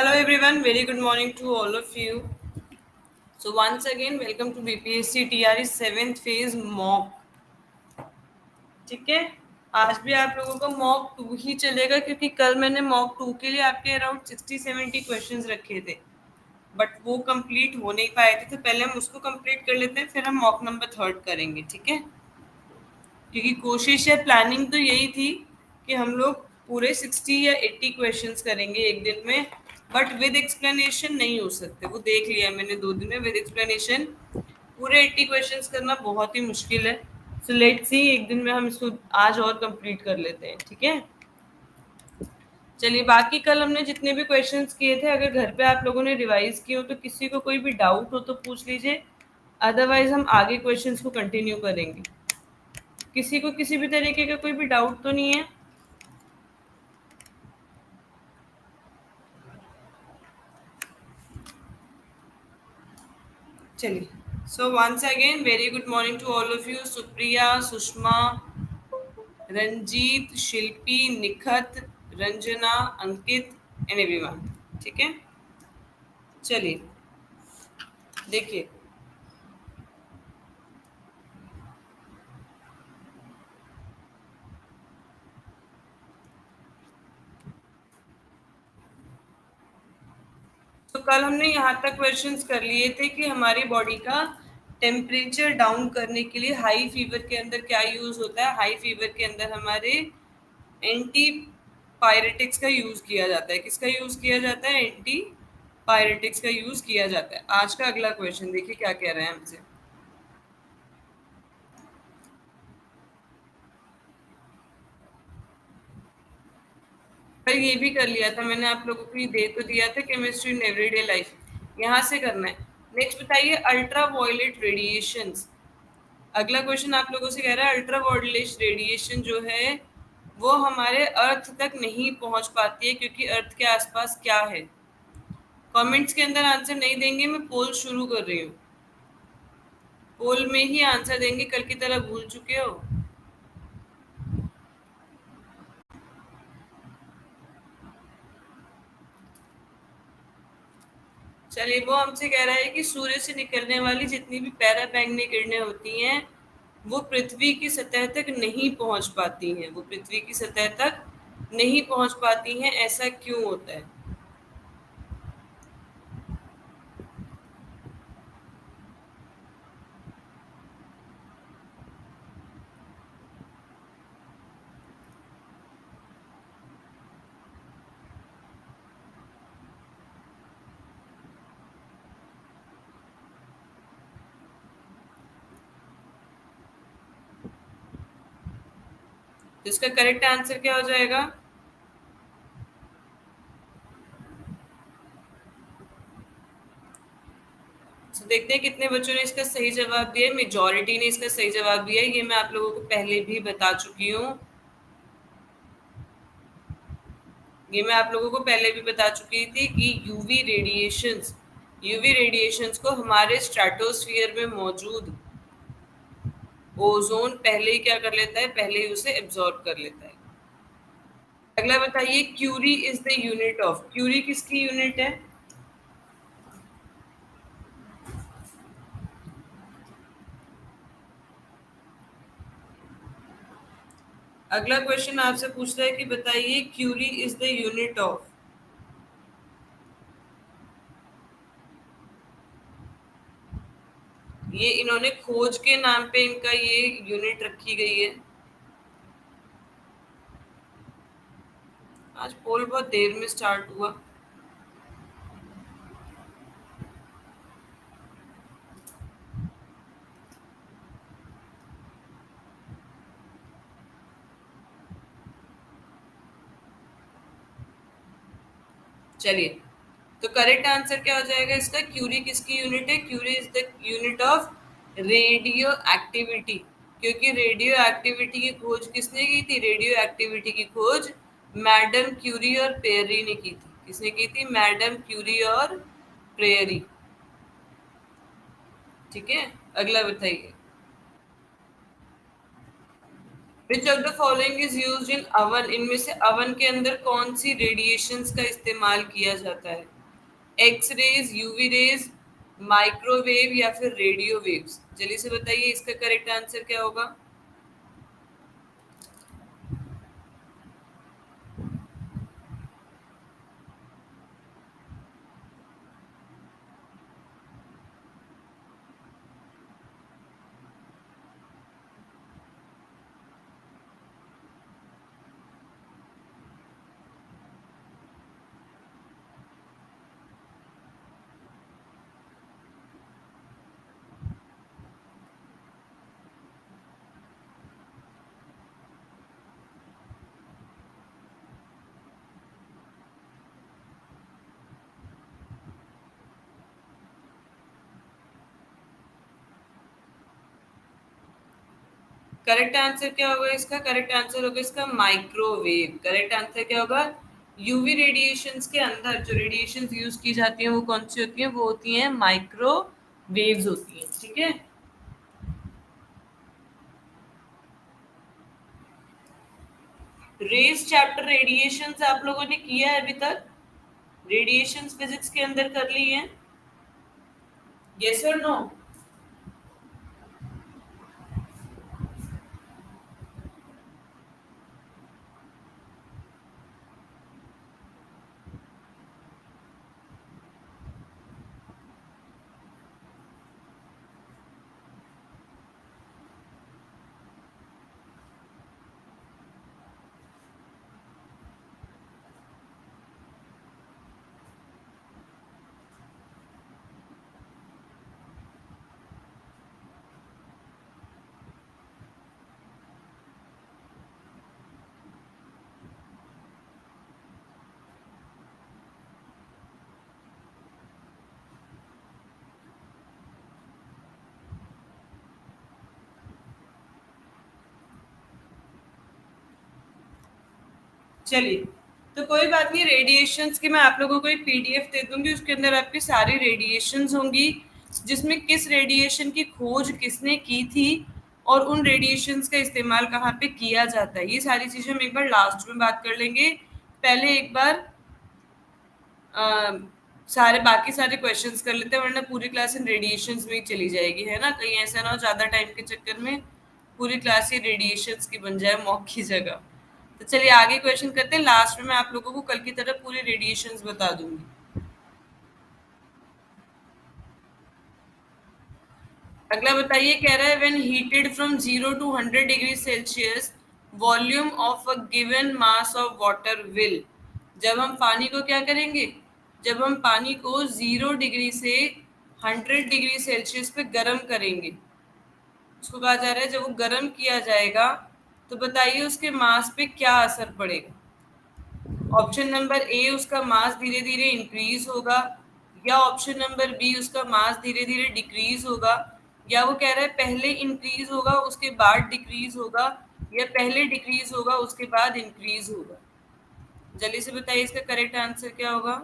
Hello everyone, very good morning to all of you. So once again, welcome to BPSC TRE 7th phase mock. ठीक है, आज भी आप लोगों का मॉक 2 ही चलेगा क्योंकि कल मैंने मॉक 2 के लिए आपके अराउंड 60-70 क्वेश्चंस रखे थे, बट वो कंप्लीट हो नहीं पाए थे, तो पहले हम उसको कंप्लीट कर लेते हैं, फिर हम मॉक नंबर 3 करेंगे. ठीक है, क्योंकि कोशिश या प्लानिंग तो यही थी कि हम लोग पूरे 60 या 80 क्वेश्चंस करेंगे एक दिन में, बट विद एक्सप्लेनेशन नहीं हो सकते. वो देख लिया मैंने 2 दिन में, विद एक्सप्लेनेशन पूरे 80 क्वेश्चंस करना बहुत ही मुश्किल है. सो लेट्स सी, एक दिन में हम इसको आज और कंप्लीट कर लेते हैं. ठीक है, चलिए. बाकी कल हमने जितने भी क्वेश्चंस किए थे, अगर घर पे आप लोगों ने रिवाइज किए हो तो किसी को कोई भी डाउट हो तो पूछ लीजिए, अदरवाइज हम आगे क्वेश्चंस को कंटिन्यू करेंगे. किसी को किसी भी तरीके का कोई भी डाउट तो नहीं है? चलिए. So once again very good morning to all of you. Supriya, Sushma, Ranjit, Shilpi, Nikhat, Ranjana, Ankit and everyone. ठीक है, चलिए देखिए. तो कल हमने यहाँ तक क्वेश्चंस कर लिए थे कि हमारी बॉडी का टेम्परेचर डाउन करने के लिए हाई फीवर के अंदर क्या यूज होता है. हाई फीवर के अंदर हमारे एंटी पायरेटिक्स का यूज किया जाता है. किसका यूज किया जाता है? एंटी पायरेटिक्स का यूज किया जाता है. आज का अगला क्वेश्चन देखिए क्या कह रहे हैं हमसे. पर ये भी कर लिया था मैंने, आप लोगों को ये दे तो दिया था, केमिस्ट्री इन एवरीडे लाइफ. यहाँ से करना है. नेक्स्ट बताइए, अल्ट्रा वायलेट रेडिएशंस. अगला क्वेश्चन आप लोगों से कह रहा है अल्ट्रा वायलेट रेडिएशन जो है वो हमारे अर्थ तक नहीं पहुंच पाती है क्योंकि अर्थ के आसपास क्या है. कमेंट्स के अंदर आंसर नहीं देंगे, मैं पोल शुरू कर रही हूँ. पोल में ही आंसर देंगे, कल की तरह भूल चुके हो. चलिए, वो हमसे कह रहा है कि सूर्य से निकलने वाली जितनी भी पैराबैंगनी किरणें होती हैं वो पृथ्वी की सतह तक नहीं पहुंच पाती हैं. वो पृथ्वी की सतह तक नहीं पहुंच पाती हैं, ऐसा क्यों होता है? तो इसका करेक्ट आंसर क्या हो जाएगा? तो देखते हैं कितने बच्चों ने इसका सही जवाब दिया. मेजॉरिटी ने इसका सही जवाब दिया. ये मैं आप लोगों को पहले भी बता चुकी हूँ. ये मैं आप लोगों को पहले भी बता चुकी थी कि यूवी रेडिएशंस को हमारे स्ट्रेटोस्फियर में मौजूद ओजोन पहले ही क्या कर लेता है? पहले ही उसे एब्जॉर्ब कर लेता है. अगला बताइए, Curie is the unit of. Curie किसकी यूनिट है? अगला क्वेश्चन आपसे पूछ रहा है कि बताइए Curie is the unit of. ये इन्होंने खोज के नाम पे इनका ये यूनिट रखी गई है. आज पोल बहुत देर में स्टार्ट हुआ. चलिए, तो करेक्ट आंसर क्या हो जाएगा इसका? क्यूरी किसकी यूनिट है? Curie is the unit of radioactivity. क्योंकि रेडियो एक्टिविटी की खोज किसने की थी? रेडियो एक्टिविटी की खोज मैडम क्यूरी और पेयरी ने की थी. किसने की थी? मैडम क्यूरी और पेयरी. ठीक है, अगला बताइए. Which of the following is used in oven. इनमें से अवन के अंदर कौन सी रेडिएशंस का इस्तेमाल किया जाता है? X rays, UV rays, microwave या फिर रेडियो वेव्स? जल्दी से बताइए इसका करेक्ट आंसर क्या होगा। करेक्ट आंसर क्या होगा इसका? करेक्ट आंसर होगा इसका माइक्रोवेव। करेक्ट आंसर क्या होगा? यूवी रेडिएशंस के अंदर जो रेडिएशंस यूज की जाती हैं वो कौन सी होती हैं? वो होती हैं माइक्रोवेव्स होती हैं। ठीक है, रेस चैप्टर रेडिएशंस आप लोगों ने किया है अभी तक? रेडिएशंस फिजिक्स के अंदर कर ली है? यस और नो? चलिए, तो कोई बात नहीं, रेडिएशंस की मैं आप लोगों को एक पीडीएफ दे दूंगी, उसके अंदर आपकी सारी रेडिएशंस होंगी, जिसमें किस रेडिएशन की खोज किसने की थी और उन रेडिएशंस का इस्तेमाल कहाँ पे किया जाता है, ये सारी चीजें हम एक बार लास्ट में बात कर लेंगे। पहले एक बार अ, सारे बाकी सारे क्वेश्चंस कर लेते हैं, वरना पूरी क्लास इन रेडिएशंस में ही चली जाएगी, है ना? कहीं ऐसा ना हो ज्यादा टाइम के चक्कर में पूरी क्लास ही रेडिएशंस की बन जाए मॉक की जगह। तो चलिए आगे क्वेश्चन करते हैं, लास्ट में मैं आप लोगों को कल की तरह पूरी रेडिएशंस बता दूंगी। अगला बताइए, कह रहा है when heated from 0 to 100 degree Celsius volume of a given mass of water will. जब हम पानी को क्या करेंगे? जब हम पानी को 0 डिग्री से 100 डिग्री सेल्सियस पे गर्म करेंगे, उसको कहा जा रहा है जब वो गर्म किया जाएगा तो बताइए उसके मास पे क्या असर पड़ेगा। ऑप्शन नंबर ए, उसका मास धीरे धीरे इंक्रीज होगा, या ऑप्शन नंबर बी, उसका मास धीरे धीरे डिक्रीज होगा, या वो कह रहा है पहले इंक्रीज होगा उसके बाद डिक्रीज होगा, या पहले डिक्रीज होगा उसके बाद इंक्रीज होगा। जल्दी से बताइए इसका करेक्ट आंसर क्या होगा।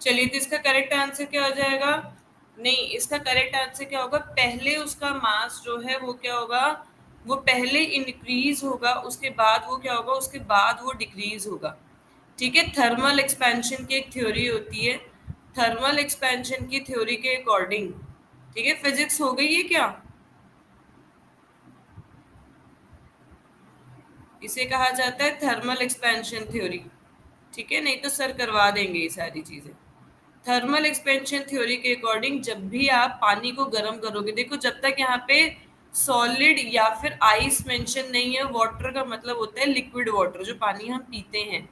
चलिए, तो इसका करेक्ट आंसर क्या हो जाएगा? नहीं, इसका करेक्ट आंसर क्या होगा? पहले उसका मास जो है वो क्या होगा? वो पहले इंक्रीज होगा, उसके बाद वो क्या होगा? उसके बाद वो डिक्रीज होगा। ठीक है, थर्मल एक्सपेंशन की एक थ्योरी होती है, थर्मल एक्सपेंशन की थ्योरी के अकॉर्डिंग। ठीक है, फिजिक्स हो गई है क्या? इसे कहा जाता है थर्मल एक्सपेंशन थ्योरी। ठीक है, नहीं तो सर करवा देंगे ये सारी चीजें। थर्मल एक्सपेंशन थ्योरी के अकॉर्डिंग जब भी आप पानी को गर्म करोगे, देखो जब तक यहाँ पे सॉलिड या फिर आइस मेंशन नहीं है, वाटर का मतलब होता है लिक्विड वाटर, जो पानी हम पीते हैं,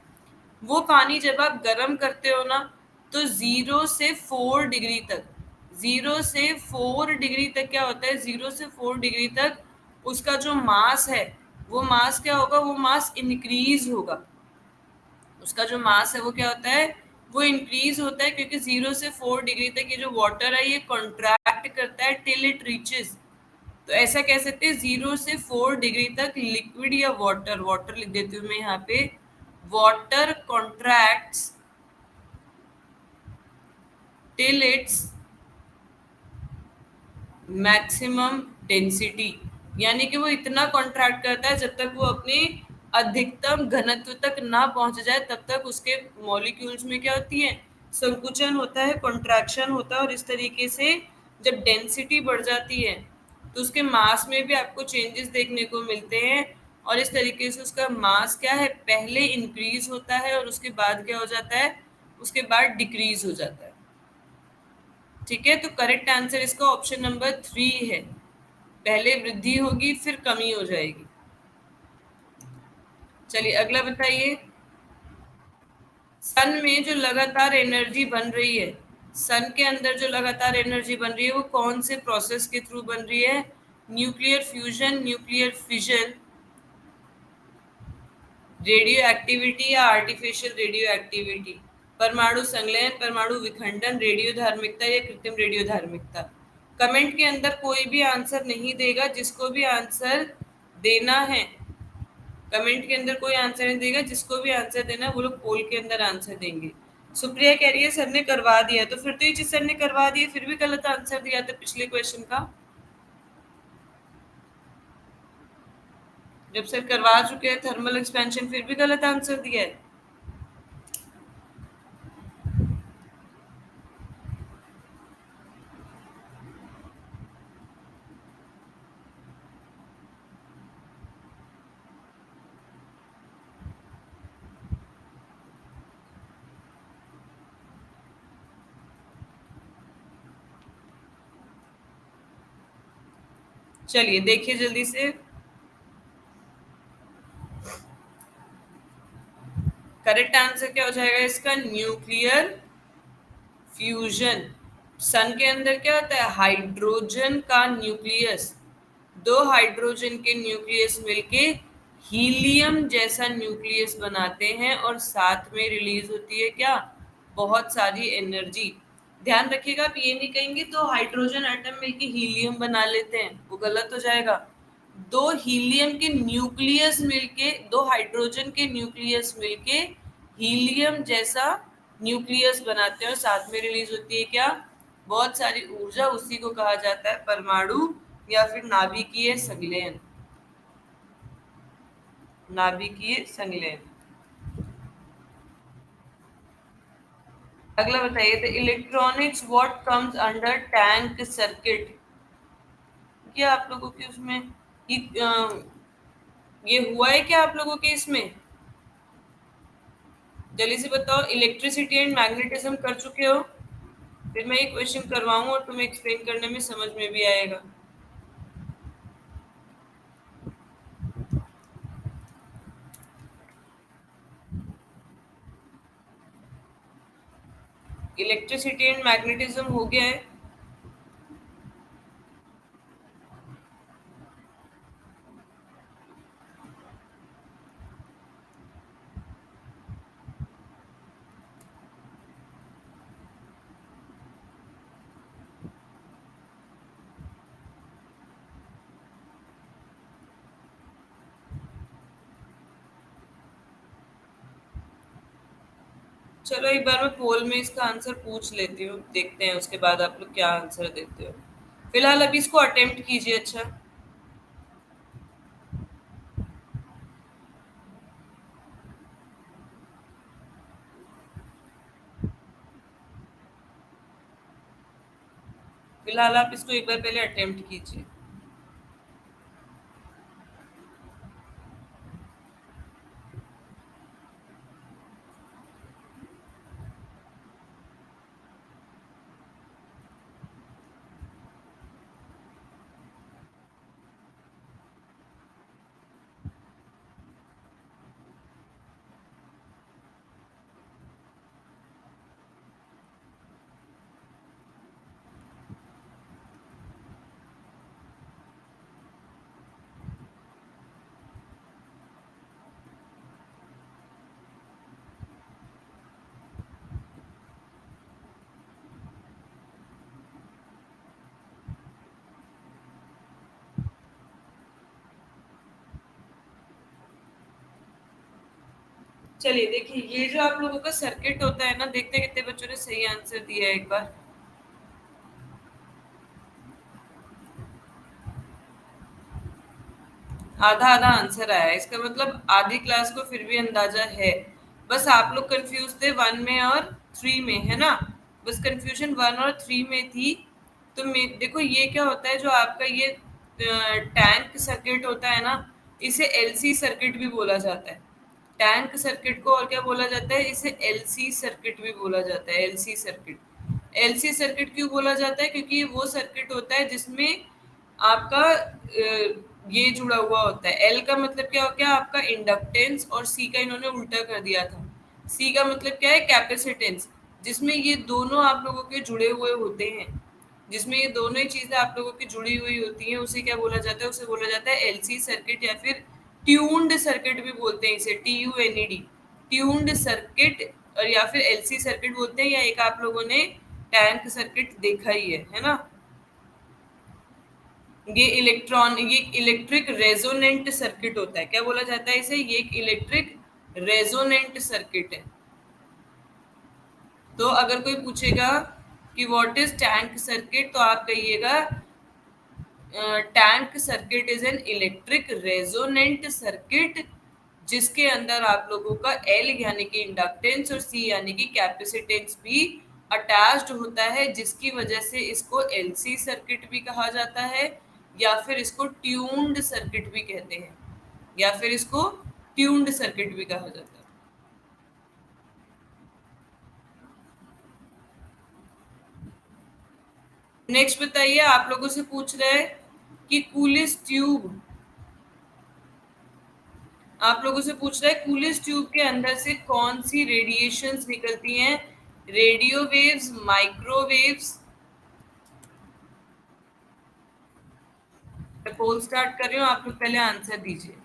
वो पानी जब आप गर्म करते हो ना, तो 0 से 4 डिग्री तक, 0 से 4 डिग्री तक क्या होता है, 0 से 4 डिग्री तक उसका जो मास है, वो मास क्या होगा, वो मास इंक्रीज होगा। उसका जो मास है वो क्या होता है, वो इंक्रीज होता है, क्योंकि 0 से 4 डिग्री तक ये जो वाटर है ये कॉन्ट्रैक्ट करता है टिल इट रीचेस। तो ऐसा कह सकते हैं 0 से 4 डिग्री तक लिक्विड या वाटर, वाटर लिख देती हूँ मैं यहाँ पे, water contracts till its maximum density, यानी कि वो इतना कॉन्ट्रैक्ट करता है जब तक वो अपनी अधिकतम घनत्व तक ना पहुंच जाए, तब तक उसके मॉलिक्यूल्स में क्या होती है, संकुचन होता है, कॉन्ट्रैक्शन होता है। और इस तरीके से जब डेंसिटी बढ़ जाती है तो उसके मास में भी आपको चेंजेस देखने को मिलते हैं। और इस तरीके से उसका मास क्या है, पहले इंक्रीज होता है और उसके बाद क्या हो जाता है, उसके बाद डिक्रीज हो जाता है। ठीक है, तो करेक्ट आंसर इसका ऑप्शन नंबर 3 है, पहले वृद्धि होगी फिर कमी हो जाएगी। चलिए अगला बताइए, सन में जो लगातार एनर्जी बन रही है, सन के अंदर जो लगातार एनर्जी बन रही है वो कौन से प्रोसेस के थ्रू बन रही है, nuclear fusion, nuclear fission, radio activity या आर्टिफिशियल रेडियो एक्टिविटी, परमाणु संलयन, परमाणु विखंडन, रेडियो धार्मिकता या कृत्रिम रेडियो धार्मिकता। कमेंट के अंदर कोई भी आंसर नहीं देगा, जिसको भी आंसर देना है, कमेंट के अंदर कोई आंसर नहीं देगा, जिसको भी आंसर देना है वो लोग पोल के अंदर आंसर देंगे। सुप्रिया कह रही है सर ने करवा दिया, तो फिर तो ये चीज सर ने करवा दी, फिर भी गलत आंसर दिया था पिछले क्वेश्चन का। जब सर करवा चुके हैं थर्मल एक्सपेंशन, फिर भी गलत आंसर दिया है। चलिए देखिए जल्दी से, करेक्ट आंसर क्या हो जाएगा इसका, न्यूक्लियर फ्यूजन। सन के अंदर क्या होता है, हाइड्रोजन का न्यूक्लियस, दो हाइड्रोजन के न्यूक्लियस मिलके हीलियम जैसा न्यूक्लियस बनाते हैं और साथ में रिलीज होती है क्या, बहुत सारी एनर्जी। ध्यान रखिएगा, आप ये नहीं कहेंगे तो हाइड्रोजन एटम मिलके हीलियम बना लेते हैं, वो गलत हो जाएगा। दो हीलियम के न्यूक्लियस मिलके, दो हाइड्रोजन के न्यूक्लियस मिलके हीलियम जैसा न्यूक्लियस बनाते हैं और साथ में रिलीज होती है क्या, बहुत सारी ऊर्जा। उसी को कहा जाता है परमाणु या फिर नाभिकीय संलयन, नाभिकीय संलयन। अगला बताइए, the electronics what comes under tank circuit. क्या आप लोगों के उसमें ये हुआ है क्या आप लोगों के इसमें, जल्दी से बताओ। इलेक्ट्रिसिटी एंड मैग्नेटिज्म कर चुके हो, फिर मैं एक क्वेश्चन करवाऊंगा और तुम्हें एक्सप्लेन करने में समझ में भी आएगा। इलेक्ट्रिसिटी एंड मैग्नेटिज्म हो गया है। चलो एक बार मैं पोल में इसका आंसर पूछ लेती हूँ, देखते हैं उसके बाद आप लोग क्या आंसर देते हो। फिलहाल अभी इसको अटेम्प्ट कीजिए। अच्छा, फिलहाल आप इसको एक बार पहले अटेम्प्ट कीजिए। चलिए देखिए, ये जो आप लोगों का सर्किट होता है ना, देखते हैं कितने बच्चों ने सही आंसर दिया है एक बार। आधा आधा आंसर आया है, इसका मतलब आधी क्लास को फिर भी अंदाजा है। बस आप लोग कंफ्यूज थे वन में और थ्री में, है ना? बस कंफ्यूजन वन और थ्री में थी। तो देखो ये क्या होता है, जो आपका ये टैंक सर्किट होता है ना, इसे एलसी सर्किट भी बोला जाता है। टैंक सर्किट को और क्या बोला जाता है? इसे एलसी सर्किट भी बोला जाता है। एलसी सर्किट, एलसी सर्किट क्यों बोला जाता है? क्योंकि ये वो सर्किट होता है जिसमें आपका ये जुड़ा हुआ होता है। एल का मतलब क्या हो गया? आपका इंडक्टेंस, और सी का इन्होंने उल्टा कर दिया था। सी का मतलब क्या है? कैपेसिटेंस। जिसमें ये दोनों आप लोगों के जुड़े हुए होते हैं, जिसमें ये दोनों ही चीजें आप लोगों की जुड़ी हुई होती हैं, उसे क्या बोला जाता है? उसे बोला जाता है एलसी सर्किट, या फिर ट्यून्ड सर्किट भी बोलते हैं इसे, TUNED, ट्यून्ड सर्किट। और या फिर एलसी सर्किट बोलते हैं, या एक आप लोगों ने टैंक सर्किट देखा ही है ना? ये इलेक्ट्रिक रेजोनेंट सर्किट होता है। क्या बोला जाता है इसे? ये एक इलेक्ट्रिक रेजोनेंट सर्किट है। तो अगर कोई पूछेगा कि व्हाट इज टैंक सर्किट, तो आप कहिएगा tank circuit is an electric resonant circuit, जिसके अंदर आप लोगों का एल यानी कि इंडक्टेंस और सी यानी कि कैपेसिटेंस भी अटैच्ड होता है, जिसकी वजह से इसको एलसी सर्किट भी कहा जाता है, या फिर इसको ट्यून्ड सर्किट भी कहते हैं, या फिर इसको ट्यून्ड सर्किट भी कहा जाता है। नेक्स्ट बताइए, आप लोगों से पूछ रहे हैं कि कूलिस ट्यूब, आप लोगों से पूछ रहा है कूलिस ट्यूब के अंदर से कौन सी रेडिएशंस निकलती हैं? Radio waves, microwaves? मैं पोल स्टार्ट कर रही हूँ, आप लोग पहले आंसर दीजिए।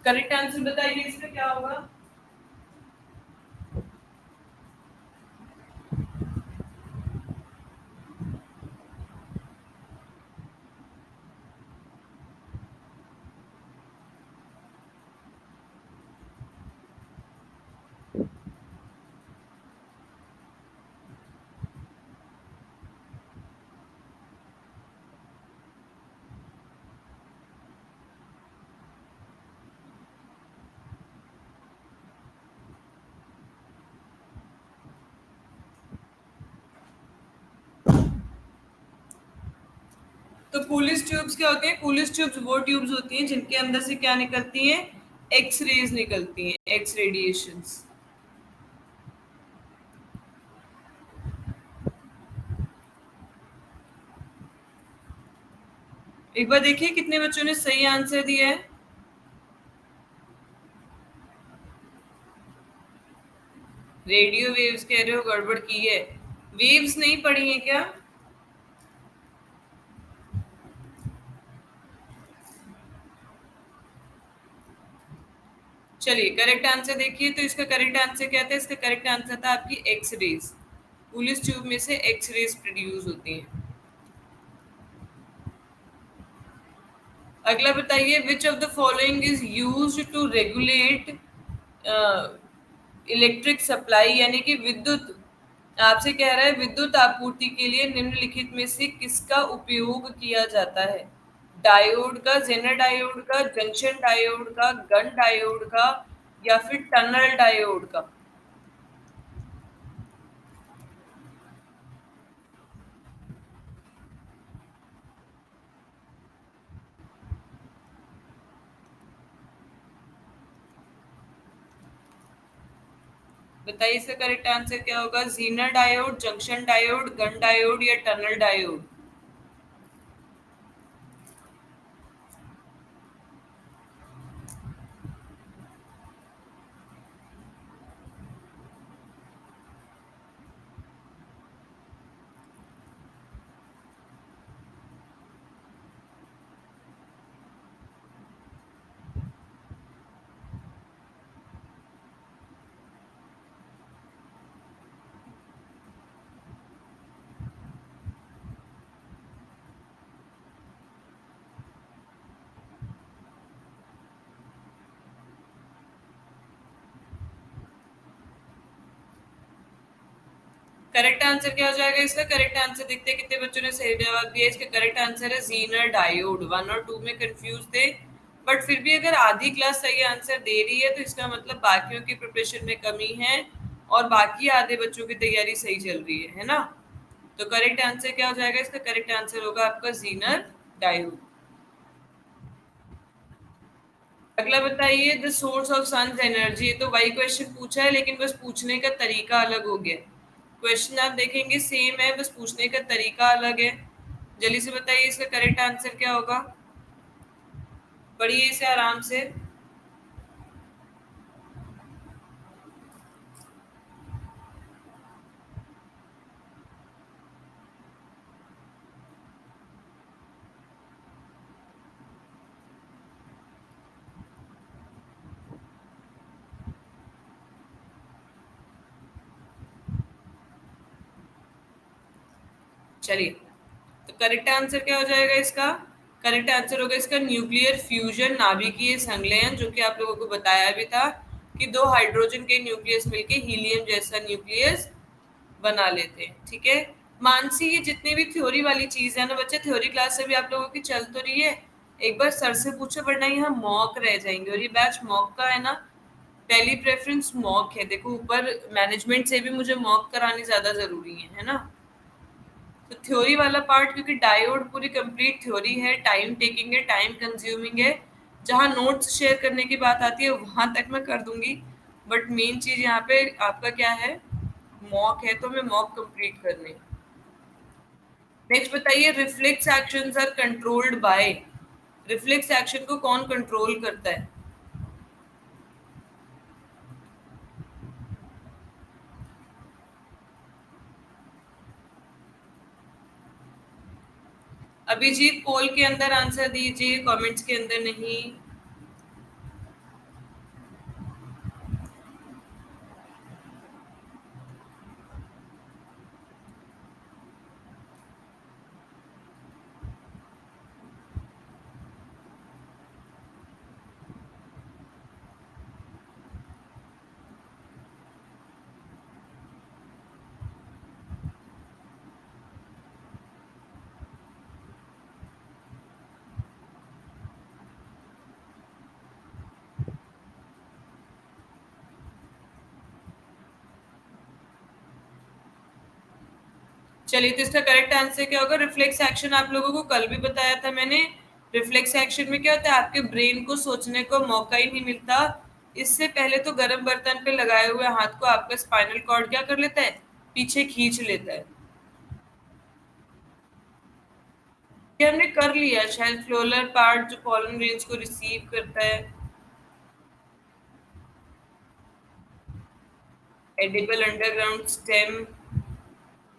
करेक्ट आंसर बताइए, इसका क्या होगा? तो कूलिस ट्यूब्स क्या होती हैं? कूलिस ट्यूब्स वो ट्यूब्स होती हैं जिनके अंदर से क्या निकलती हैं? एक्स रेज निकलती हैं, एक्स रेडिएशंस। एक बार देखिए कितने बच्चों ने सही आंसर दिया है। रेडियो वेव्स कह रहे हो, गड़बड़ की है। वेव्स नहीं पढ़ी है क्या? चलिए करेक्ट आंसर देखिए, तो इसका करेक्ट आंसर क्या था? इसका करेक्ट आंसर था आपकी एक्स रेज। पुलिस ट्यूब में से एक्स रेज प्रोड्यूस होती हैं। अगला बताइए, which of the following is used to regulate electric supply, यानी कि विद्युत, आपसे कह रहा है विद्युत आपूर्ति के लिए निम्नलिखित में से किसका उपयोग किया जाता है? डायोड का, जेनर डायोड का, जंक्शन डायोड का, गन डायोड का, या फिर टनल डायोड का? बताइए इसका करेक्ट आंसर क्या होगा? Zener diode, junction diode, Gunn diode, या टनल डायोड? करेक्ट आंसर क्या हो जाएगा इसका? करेक्ट आंसर देखते हैं कितने बच्चों ने सही जवाब दिया। इसका करेक्ट आंसर है जीनर डायोड। 1 और 2 में कंफ्यूज थे, बट फिर भी अगर आधी क्लास सही आंसर दे रही है तो इसका मतलब बाकियों की प्रिपरेशन में कमी है और बाकी आधे बच्चों की तैयारी सही चल रही है ना? तो करेक्ट आंसर क्या हो जाएगा इसका? करेक्ट आंसर होगा आपका जीनर डायोड। अगला बताइए, the source of sun's energy. तो वही क्वेश्चन पूछा है लेकिन बस पूछने का तरीका अलग हो गया। क्वेश्चन आप देखेंगे सेम है, बस पूछने का तरीका अलग है। जल्दी से बताइए इसका करेक्ट आंसर क्या होगा? पढ़िए इसे आराम से। चलिए, तो करेक्ट आंसर क्या हो जाएगा इसका? करेक्ट आंसर होगा इसका न्यूक्लियर फ्यूजन, नाभिकीय संलयन, जो कि आप लोगों को बताया भी था कि दो हाइड्रोजन के न्यूक्लियस मिलके हीलियम जैसा न्यूक्लियस बना लेते हैं। ठीक है मानसी, ये जितनी भी थ्योरी वाली चीज है ना बच्चे, थ्योरी क्लास से भी आप लोगों की चल तो रही है। एक बार सर से पूछो, वरना यहाँ मॉक रह जाएंगे और ये बैच मॉक का है ना। पहली प्रेफरेंस मॉक है। देखो ऊपर मैनेजमेंट से भी मुझे मॉक करानी ज्यादा जरूरी है ना? तो थ्योरी वाला पार्ट, क्योंकि डायोड पूरी कंप्लीट थ्योरी है, टाइम टेकिंग है, टाइम कंज्यूमिंग है। जहां नोट्स शेयर करने की बात आती है वहां तक मैं कर दूंगी, बट मेन चीज यहाँ पे आपका क्या है? मॉक है, तो हमें मॉक कंप्लीट करनी है। नेक्स्ट बताइए, reflex actions are controlled by. Reflex action को कौन कंट्रोल करता है? अभिजीत पोल के अंदर आंसर दीजिए, कमेंट्स के अंदर नहीं। चलिए, तो इसका करेक्ट आंसर क्या होगा? रिफ्लेक्स एक्शन आप लोगों को कल भी बताया था मैंने। रिफ्लेक्स एक्शन में क्या होता है? आपके ब्रेन को सोचने को मौका ही नहीं मिलता। इससे पहले तो गर्म बर्तन पे लगाए हुए हाथ को आपका स्पाइनल कॉर्ड क्या कर लेता है? पीछे खींच लेता है। ये हमने कर लिया शायद। फ्लोलर पार्ट जो पॉलन रेंज को रिसीव करता है। Edible underground stem,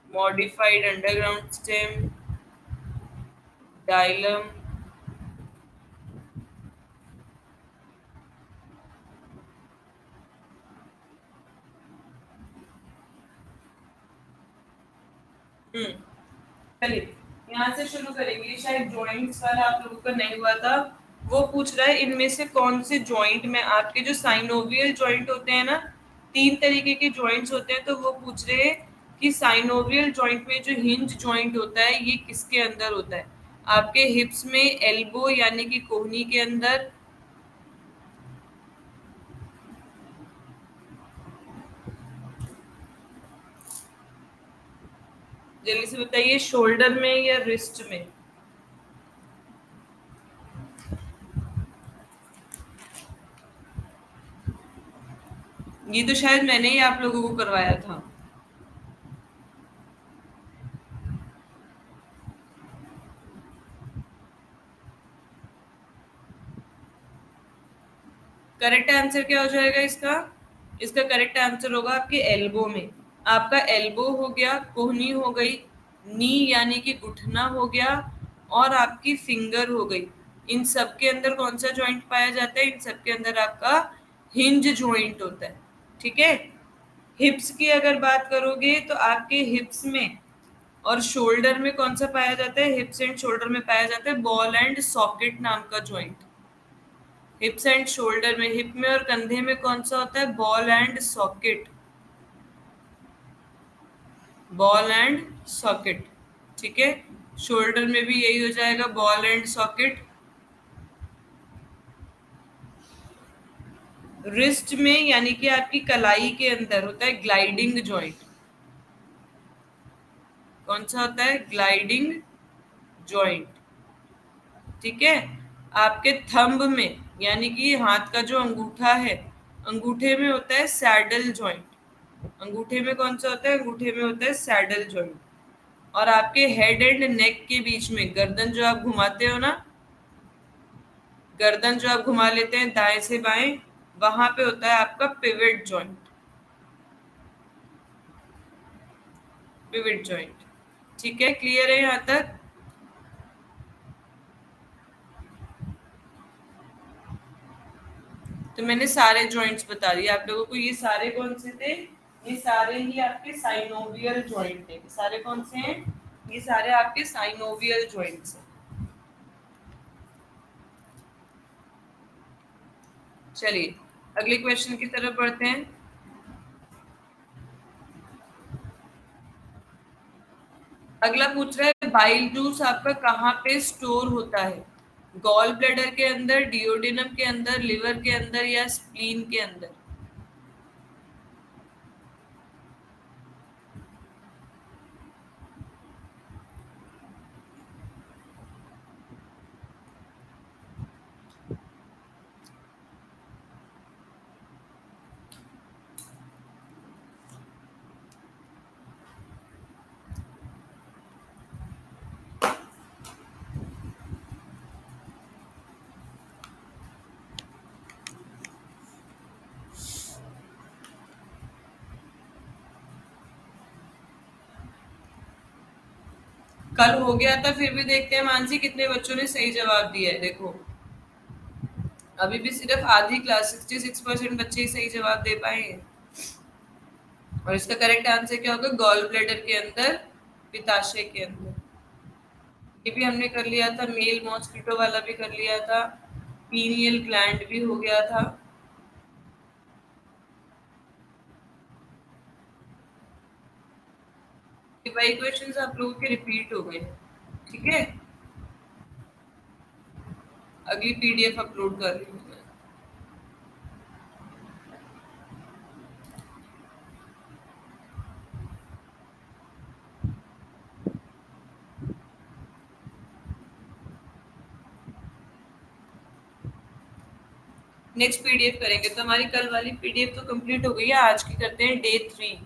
modified underground stem, डाइलम। हम्म चलिए, यहाँ से शुरू करेंगे। शायद जॉइंट्स वाला आप लोगों का नहीं हुआ था। वो पूछ रहा है इनमें से कौन से जॉइंट में आपके जो साइनोवियल जॉइंट होते हैं ना, 3 तरीके के जॉइंट्स होते हैं, तो वो पूछ रहे हैं कि साइनोवियल जॉइंट में जो हिंज जॉइंट होता है ये किसके अंदर होता है? आपके हिप्स में, एल्बो यानी कि कोहनी के अंदर। जल्दी से बताइए, शोल्डर में या रिस्ट में? ये तो शायद मैंने ही आप लोगों को करवाया था। करेक्ट आंसर क्या हो जाएगा इसका? इसका करेक्ट आंसर होगा आपके एल्बो में। आपका एल्बो हो गया, कोहनी हो गई, नी यानी कि घुटना हो गया, और आपकी फिंगर हो गई। इन सब के अंदर कौन सा जॉइंट पाया जाता है? इन सब के अंदर आपका हिंज जॉइंट होता है। ठीक है। हिप्स की अगर बात करोगे तो आपके हिप्स में और शोल्डर में कौन सा पाया जाता है? हिप्स एंड शोल्डर में पाया जाता है बॉल एंड सॉकेट नाम का जॉइंट। हिप्स एंड शोल्डर में, हिप में और कंधे में कौन सा होता है? Ball and socket. Ball and socket. ठीक है, शोल्डर में भी यही हो जाएगा, बॉल एंड सॉकेट। रिस्ट में यानी कि आपकी कलाई के अंदर होता है ग्लाइडिंग जॉइंट। कौन सा होता है? Gliding joint. ठीक है, आपके थंब में यानी कि हाथ का जो अंगूठा है, अंगूठे में होता है सैडल जॉइंट। अंगूठे में कौन सा होता है? अंगूठे में होता है सैडल जॉइंट। और आपके हेड एंड नेक के बीच में, गर्दन जो आप घुमाते हो ना, गर्दन जो आप घुमा लेते हैं दाएं से बाएं, वहां पे होता है आपका पिवट जॉइंट। Pivot joint. ठीक है, क्लियर है यहाँ तक? तो मैंने सारे जॉइंट्स बता दिए आप लोगों को। ये सारे कौन से थे? ये सारे ही आपके साइनोवियल जॉइंट है। सारे कौन से हैं? ये सारे आपके साइनोवियल जॉइंट्स हैं। चलिए अगले क्वेश्चन की तरफ बढ़ते हैं। अगला पूछ रहा है बाइल जूस आपका कहाँ पे स्टोर होता है? गॉल ब्लैडर के अंदर, डिओडिनम के अंदर, लिवर के अंदर या स्प्लीन के अंदर? कल हो गया था, फिर भी देखते हैं मानसी कितने बच्चों ने सही जवाब दिया है। देखो अभी भी सिर्फ आधी क्लास 66% बच्चे ही सही जवाब दे पाए हैं। और इसका करेक्ट आंसर क्या होगा? गॉल ब्लैडर के अंदर, पित्ताशय के अंदर। ये भी हमने कर लिया था, मेल मॉस्किटो वाला भी कर लिया था, पीनियल ग्लैंड भी हो गया था। ये वही क्वेश्चंस आप लोगों के रिपीट हो गए। ठीक है, अगली पीडीएफ अपलोड कर रही हूँ मैं। नेक्स्ट पीडीएफ करेंगे, तो हमारी कल वाली पीडीएफ तो कंप्लीट हो गई है। आज की करते हैं डे 3।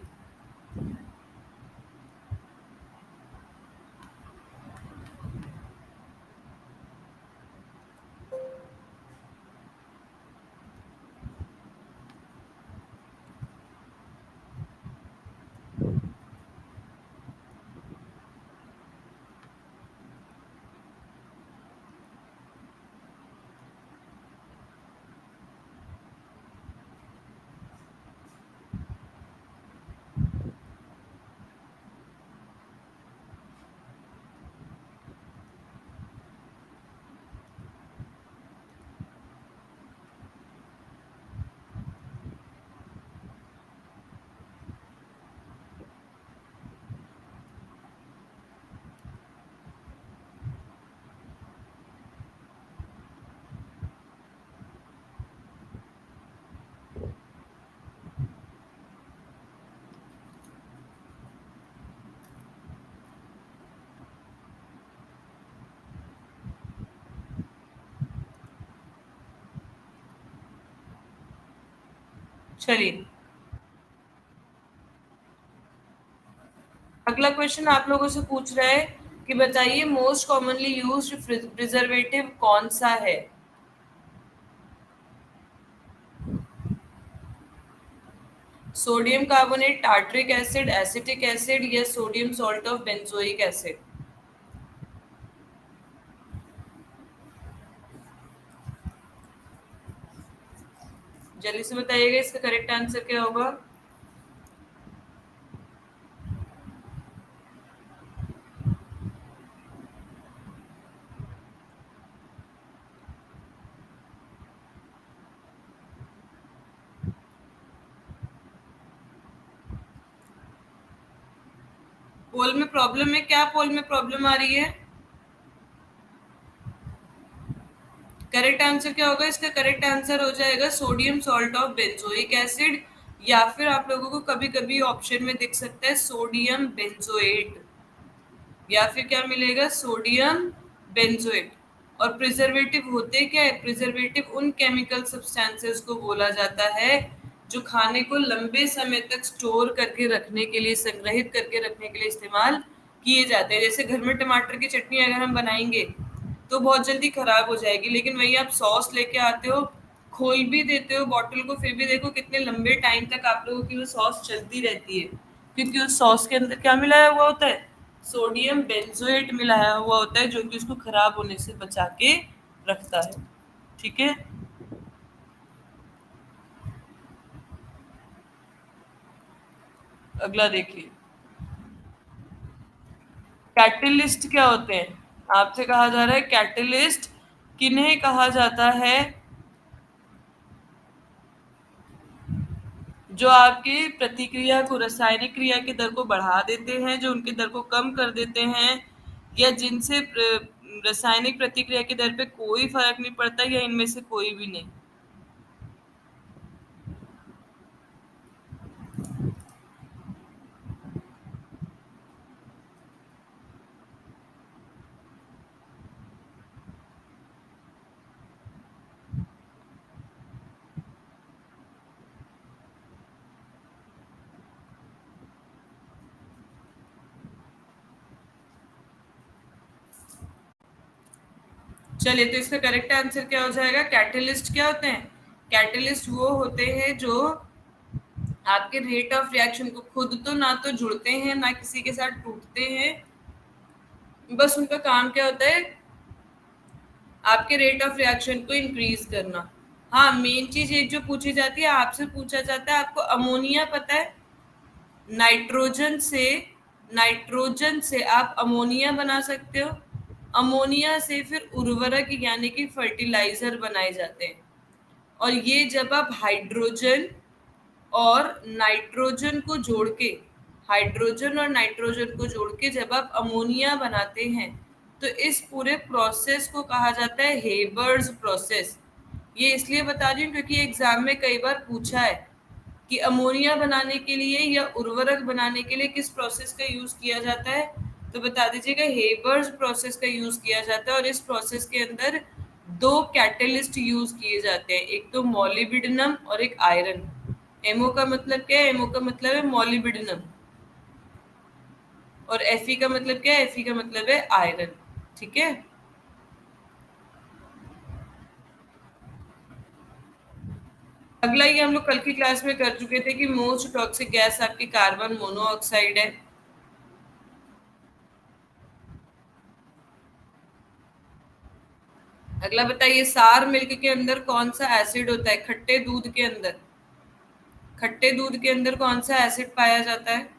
चलिए अगला क्वेश्चन आप लोगों से पूछ रहा है कि बताइए मोस्ट कॉमनली यूज्ड प्रिजर्वेटिव कौन सा है? Sodium carbonate, tartaric acid, acetic acid या sodium salt of benzoic acid? जल्दी से बताइएगा इसका करेक्ट आंसर क्या होगा। पोल में प्रॉब्लम है, क्या पोल में प्रॉब्लम आ रही है? करेक्ट आंसर क्या होगा इसका? करेक्ट आंसर हो जाएगा sodium salt of benzoic acid, या फिर आप लोगों को कभी कभी ऑप्शन में दिख सकता है सोडियम बेंजोएट, या फिर क्या मिलेगा? Sodium benzoate. और प्रिजर्वेटिव होते क्या है? प्रिजर्वेटिव उन केमिकल सब्सटेंसेस को बोला जाता है जो खाने को लंबे समय तक स्टोर करके रखने के लिए, संग्रहित करके रखने के लिए इस्तेमाल किए जाते हैं। जैसे घर में टमाटर की चटनी अगर हम बनाएंगे तो बहुत जल्दी खराब हो जाएगी, लेकिन वही आप सॉस लेके आते हो, खोल भी देते हो बॉटल को, फिर भी देखो कितने लंबे टाइम तक आप लोगों की वो सॉस चलती रहती है, क्योंकि उस सॉस के अंदर क्या मिलाया हुआ होता है? सोडियम बेंजोएट मिलाया हुआ होता है, जो कि उसको खराब होने से बचा के रखता है। ठीक है, अगला देखिए। कैटलिस्ट क्या होते हैं? आपसे कहा जा रहा है कैटलिस्ट किन्हें कहा जाता है? जो आपकी प्रतिक्रिया को, रासायनिक क्रिया के दर को बढ़ा देते हैं, जो उनके दर को कम कर देते हैं, या जिनसे रासायनिक प्रतिक्रिया की दर पे कोई फर्क नहीं पड़ता, या इनमें से कोई भी नहीं। चलिए, तो इसका करेक्ट आंसर क्या हो जाएगा? कैटलिस्ट क्या होते हैं? कैटलिस्ट वो होते हैं जो आपके रेट ऑफ रिएक्शन को, खुद तो ना तो जुड़ते हैं ना किसी के साथ टूटते हैं, बस उनका काम क्या होता है? आपके रेट ऑफ रिएक्शन को इंक्रीज करना। हाँ, मेन चीज एक जो पूछी जाती है, आपसे पूछा जाता है आपको अमोनिया पता है? नाइट्रोजन से, नाइट्रोजन से आप अमोनिया बना सकते हो। अमोनिया से फिर उर्वरक यानी कि फर्टिलाइजर बनाए जाते हैं। और ये जब आप हाइड्रोजन और नाइट्रोजन को जोड़ के, हाइड्रोजन और नाइट्रोजन को जोड़ के जब आप अमोनिया बनाते हैं, तो इस पूरे प्रोसेस को कहा जाता है हेबर्स प्रोसेस। ये इसलिए बता रही हूँ क्योंकि एग्जाम में कई बार पूछा है कि अमोनिया बनाने के लिए या उर्वरक बनाने के लिए किस प्रोसेस का यूज किया जाता है, तो बता दीजिएगा हेबर्स प्रोसेस का यूज किया जाता है। और इस प्रोसेस के अंदर दो कैटलिस्ट यूज किए जाते हैं, एक तो मॉलिब्डेनम और एक आयरन। एमओ का मतलब क्या है? एमओ का मतलब है मॉलिब्डेनम, और एफई का मतलब क्या है? एफई का मतलब है आयरन। ठीक है, अगला ये हम लोग कल की क्लास में कर चुके थे कि मोस्ट टॉक्सिक गैस आपकी कार्बन मोनोऑक्साइड है। अगला बताइए, सार मिल्क के अंदर कौन सा एसिड होता है? खट्टे दूध के अंदर, खट्टे दूध के अंदर कौन सा एसिड पाया जाता है?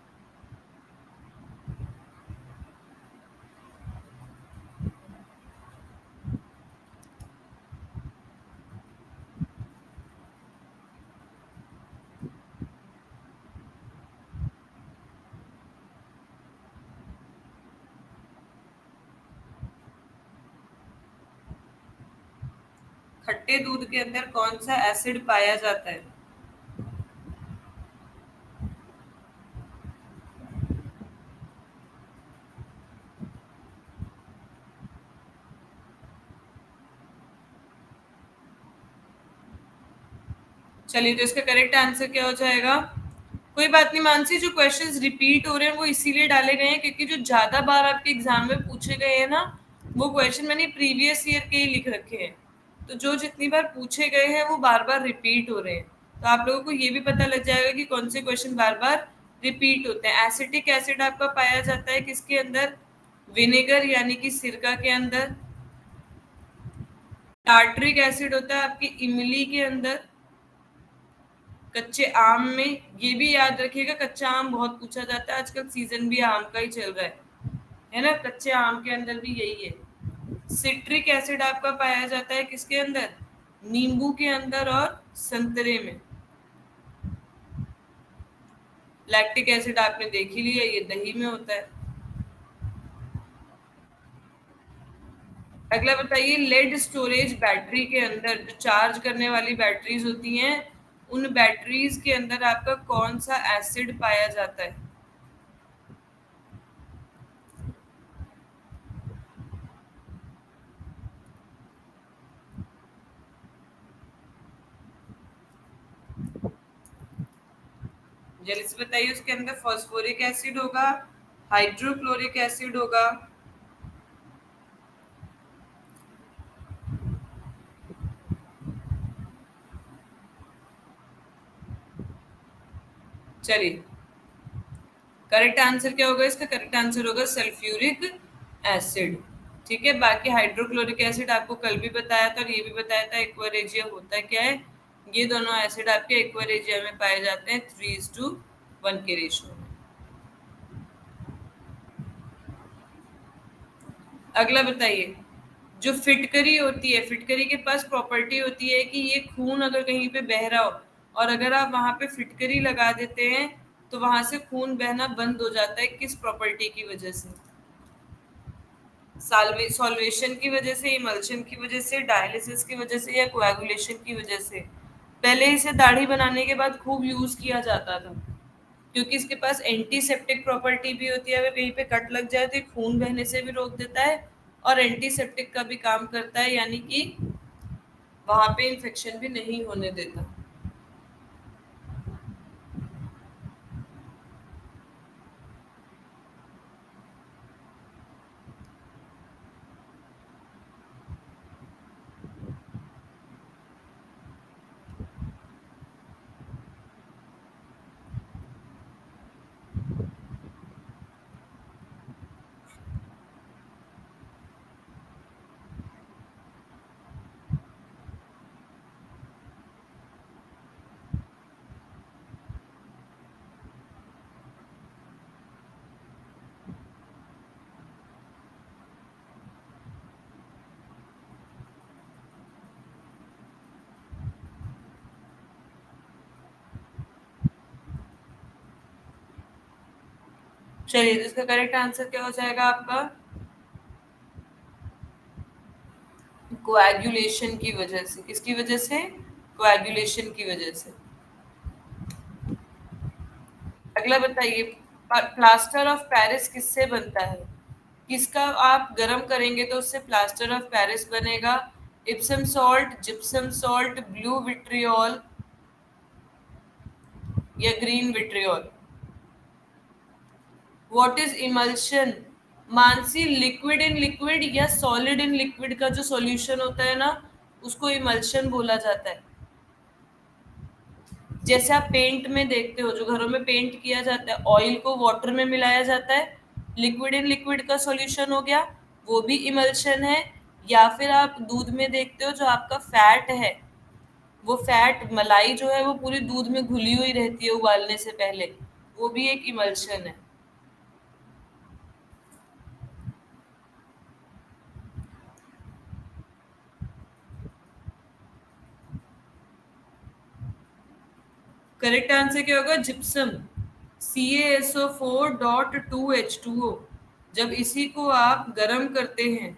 खट्टे दूध के अंदर कौन सा एसिड पाया जाता है? चलिए, तो इसका करेक्ट आंसर क्या हो जाएगा? कोई बात नहीं मानसी, जो क्वेश्चंस रिपीट हो रहे हैं वो इसीलिए डाले गए हैं क्योंकि जो ज्यादा बार आपके एग्जाम में पूछे गए हैं ना, वो क्वेश्चन मैंने प्रीवियस ईयर के ही लिख रखे हैं। तो जो जितनी बार पूछे गए हैं वो बार बार रिपीट हो रहे हैं, तो आप लोगों को ये भी पता लग जाएगा कि कौन से क्वेश्चन बार बार रिपीट होते हैं। एसिटिक एसिड आपका पाया जाता है किसके अंदर? विनेगर यानी कि सिरका के अंदर। टार्ट्रिक एसिड होता है आपकी इमली के अंदर, कच्चे आम में। ये भी याद रखिएगा, कच्चा आम बहुत पूछा जाता है, आजकल सीजन भी आम का ही चल रहा है ना? कच्चे आम के अंदर भी यही है। सिट्रिक एसिड आपका पाया जाता है किसके अंदर? नींबू के अंदर और संतरे में। लैक्टिक एसिड आपने देख ही लिया, ये दही में होता है। अगला बताइए, लेड स्टोरेज बैटरी के अंदर जो चार्ज करने वाली बैटरीज होती हैं, उन बैटरीज के अंदर आपका कौन सा एसिड पाया जाता है? जल्दी से बताइए, उसके अंदर फॉस्फोरिक एसिड होगा, हाइड्रोक्लोरिक एसिड होगा? चलिए, करेक्ट आंसर क्या होगा इसका? करेक्ट आंसर होगा सल्फ्यूरिक एसिड। ठीक है, बाकी हाइड्रोक्लोरिक एसिड आपको कल भी बताया था और ये भी बताया था एक्वारेजिया होता क्या है। ये दोनों एसिड आपके एक्वारेजिया में पाए जाते हैं 3:1 के रेशियो में। अगला बताइए, जो फिटकरी होती है, फिटकरी के पास प्रॉपर्टी होती है कि ये खून अगर कहीं पे बह रहा हो और अगर आप वहां पे फिटकरी लगा देते हैं तो वहां से खून बहना बंद हो जाता है, किस प्रॉपर्टी की वजह से? सॉल्वेशन की वजह से, इमल्शन की वजह से, डायलिसिस की वजह से, या कोएगुलेशन की वजह से? पहले इसे दाढ़ी बनाने के बाद खूब यूज किया जाता था क्योंकि इसके पास एंटीसेप्टिक प्रॉपर्टी भी होती है। अगर कहीं पे कट लग जाए तो ये खून बहने से भी रोक देता है और एंटीसेप्टिक का भी काम करता है, यानी कि वहां पे इन्फेक्शन भी नहीं होने देता। चलिए, तो इसका करेक्ट आंसर क्या हो जाएगा आपका? कोएगुलेशन की वजह से। किसकी वजह से? कोएगुलेशन की वजह से। अगला बताइए, प्लास्टर ऑफ पेरिस किससे बनता है? किसका आप गर्म करेंगे तो उससे प्लास्टर ऑफ पेरिस बनेगा? Epsom salt, gypsum salt, blue vitriol, या green vitriol? What is emulsion? Mansi, liquid in liquid या सॉलिड इन लिक्विड का जो सॉल्यूशन होता है ना, उसको इमल्शन बोला जाता है। जैसे आप पेंट में देखते हो, जो घरों में पेंट किया जाता है, ऑयल को वाटर में मिलाया जाता है, लिक्विड इन लिक्विड का सॉल्यूशन हो गया, वो भी इमल्शन है। या फिर आप दूध में देखते हो, जो आपका फैट है, वो फैट मलाई जो है वो पूरी दूध में घुली हुई रहती है उबालने से पहले, वो भी एक इमल्शन है। करेक्ट आंसर क्या होगा? जिप्सम। CaSO4.2H2O। जब इसी को आप गर्म करते हैं,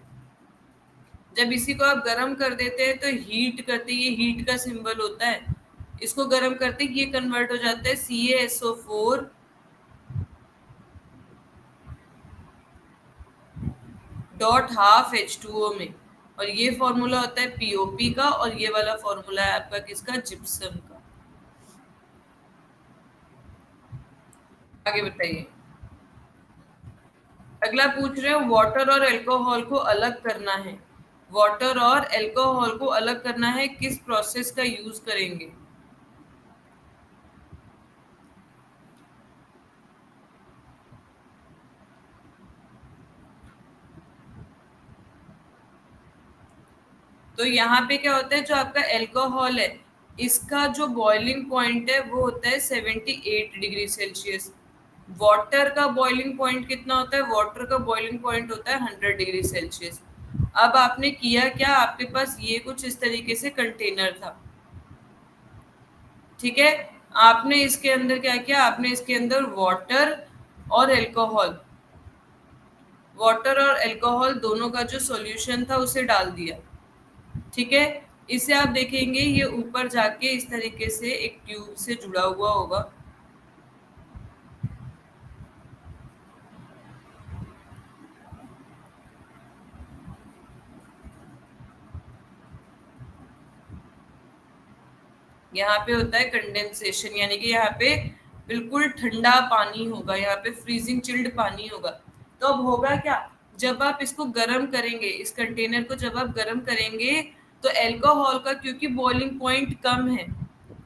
जब इसी को आप गर्म कर देते हैं तो हीट करते, ये हीट का सिंबल होता है, इसको गर्म करते ये कन्वर्ट हो जाता है CaSO4.12H2O में। और ये फॉर्मूला होता है पीओपी का, और ये वाला फॉर्मूला है आपका किसका? जिप्सम का। आगे बताइए, अगला पूछ रहे हैं, वाटर और अल्कोहल को अलग करना है, वाटर और अल्कोहल को अलग करना है, किस प्रोसेस का यूज करेंगे? तो यहाँ पे क्या होता है, जो आपका अल्कोहल है, इसका जो बॉइलिंग पॉइंट है वो होता है 78 डिग्री सेल्सियस। वाटर का बॉइलिंग पॉइंट कितना होता है? वाटर का बॉइलिंग पॉइंट होता है 100 डिग्री सेल्सियस। अब आपने किया क्या, आपके पास ये कुछ इस तरीके से कंटेनर था, ठीक है? आपने इसके अंदर क्या किया, आपने इसके अंदर वाटर और अल्कोहल वाटर और अल्कोहल दोनों का जो सॉल्यूशन था उसे डाल दिया। ठीक है, इसे आप देखेंगे ये ऊपर जाके इस तरीके से एक ट्यूब से जुड़ा हुआ होगा। यहाँ पे होता है कंडेंसेशन, यानी कि यहाँ पे बिल्कुल ठंडा पानी होगा, यहाँ पे फ्रीजिंग चिल्ड पानी होगा। तो अब होगा क्या, जब आप इसको गर्म करेंगे, इस कंटेनर को जब आप गर्म करेंगे, तो एल्कोहल का क्योंकि बॉइलिंग पॉइंट कम है,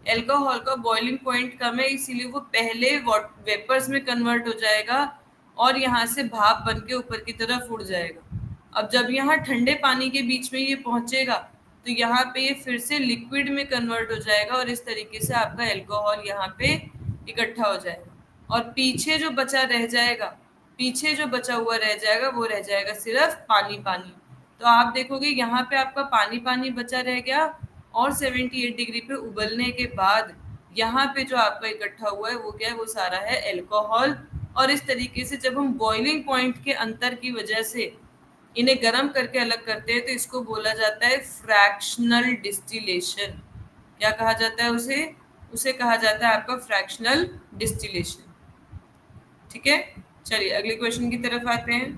एल्कोहल का बॉइलिंग पॉइंट कम है, इसीलिए वो पहले वेपर्स में कन्वर्ट हो जाएगा और यहाँ से भाप बन के ऊपर की तरफ उड़ जाएगा। अब जब यहाँ ठंडे पानी के बीच में ये पहुंचेगा, तो यहाँ पे ये फिर से लिक्विड में कन्वर्ट हो जाएगा और इस तरीके से आपका एल्कोहल यहाँ पे इकट्ठा हो जाएगा। और पीछे जो बचा रह जाएगा, पीछे जो बचा हुआ रह जाएगा वो रह जाएगा सिर्फ पानी पानी। तो आप देखोगे यहाँ पे आपका पानी पानी बचा रह गया, और 78 डिग्री पे उबलने के बाद यहाँ पे जो आपका इकट्ठा हुआ है वो क्या है, वो सारा है एल्कोहल। और इस तरीके से जब हम बॉइलिंग पॉइंट के अंतर की वजह से इन्हें गर्म करके अलग करते हैं, तो इसको बोला जाता है फ्रैक्शनल डिस्टिलेशन। क्या कहा जाता है उसे, उसे कहा जाता है आपका फ्रैक्शनल डिस्टिलेशन। ठीक है, चलिए अगले क्वेश्चन की तरफ आते हैं।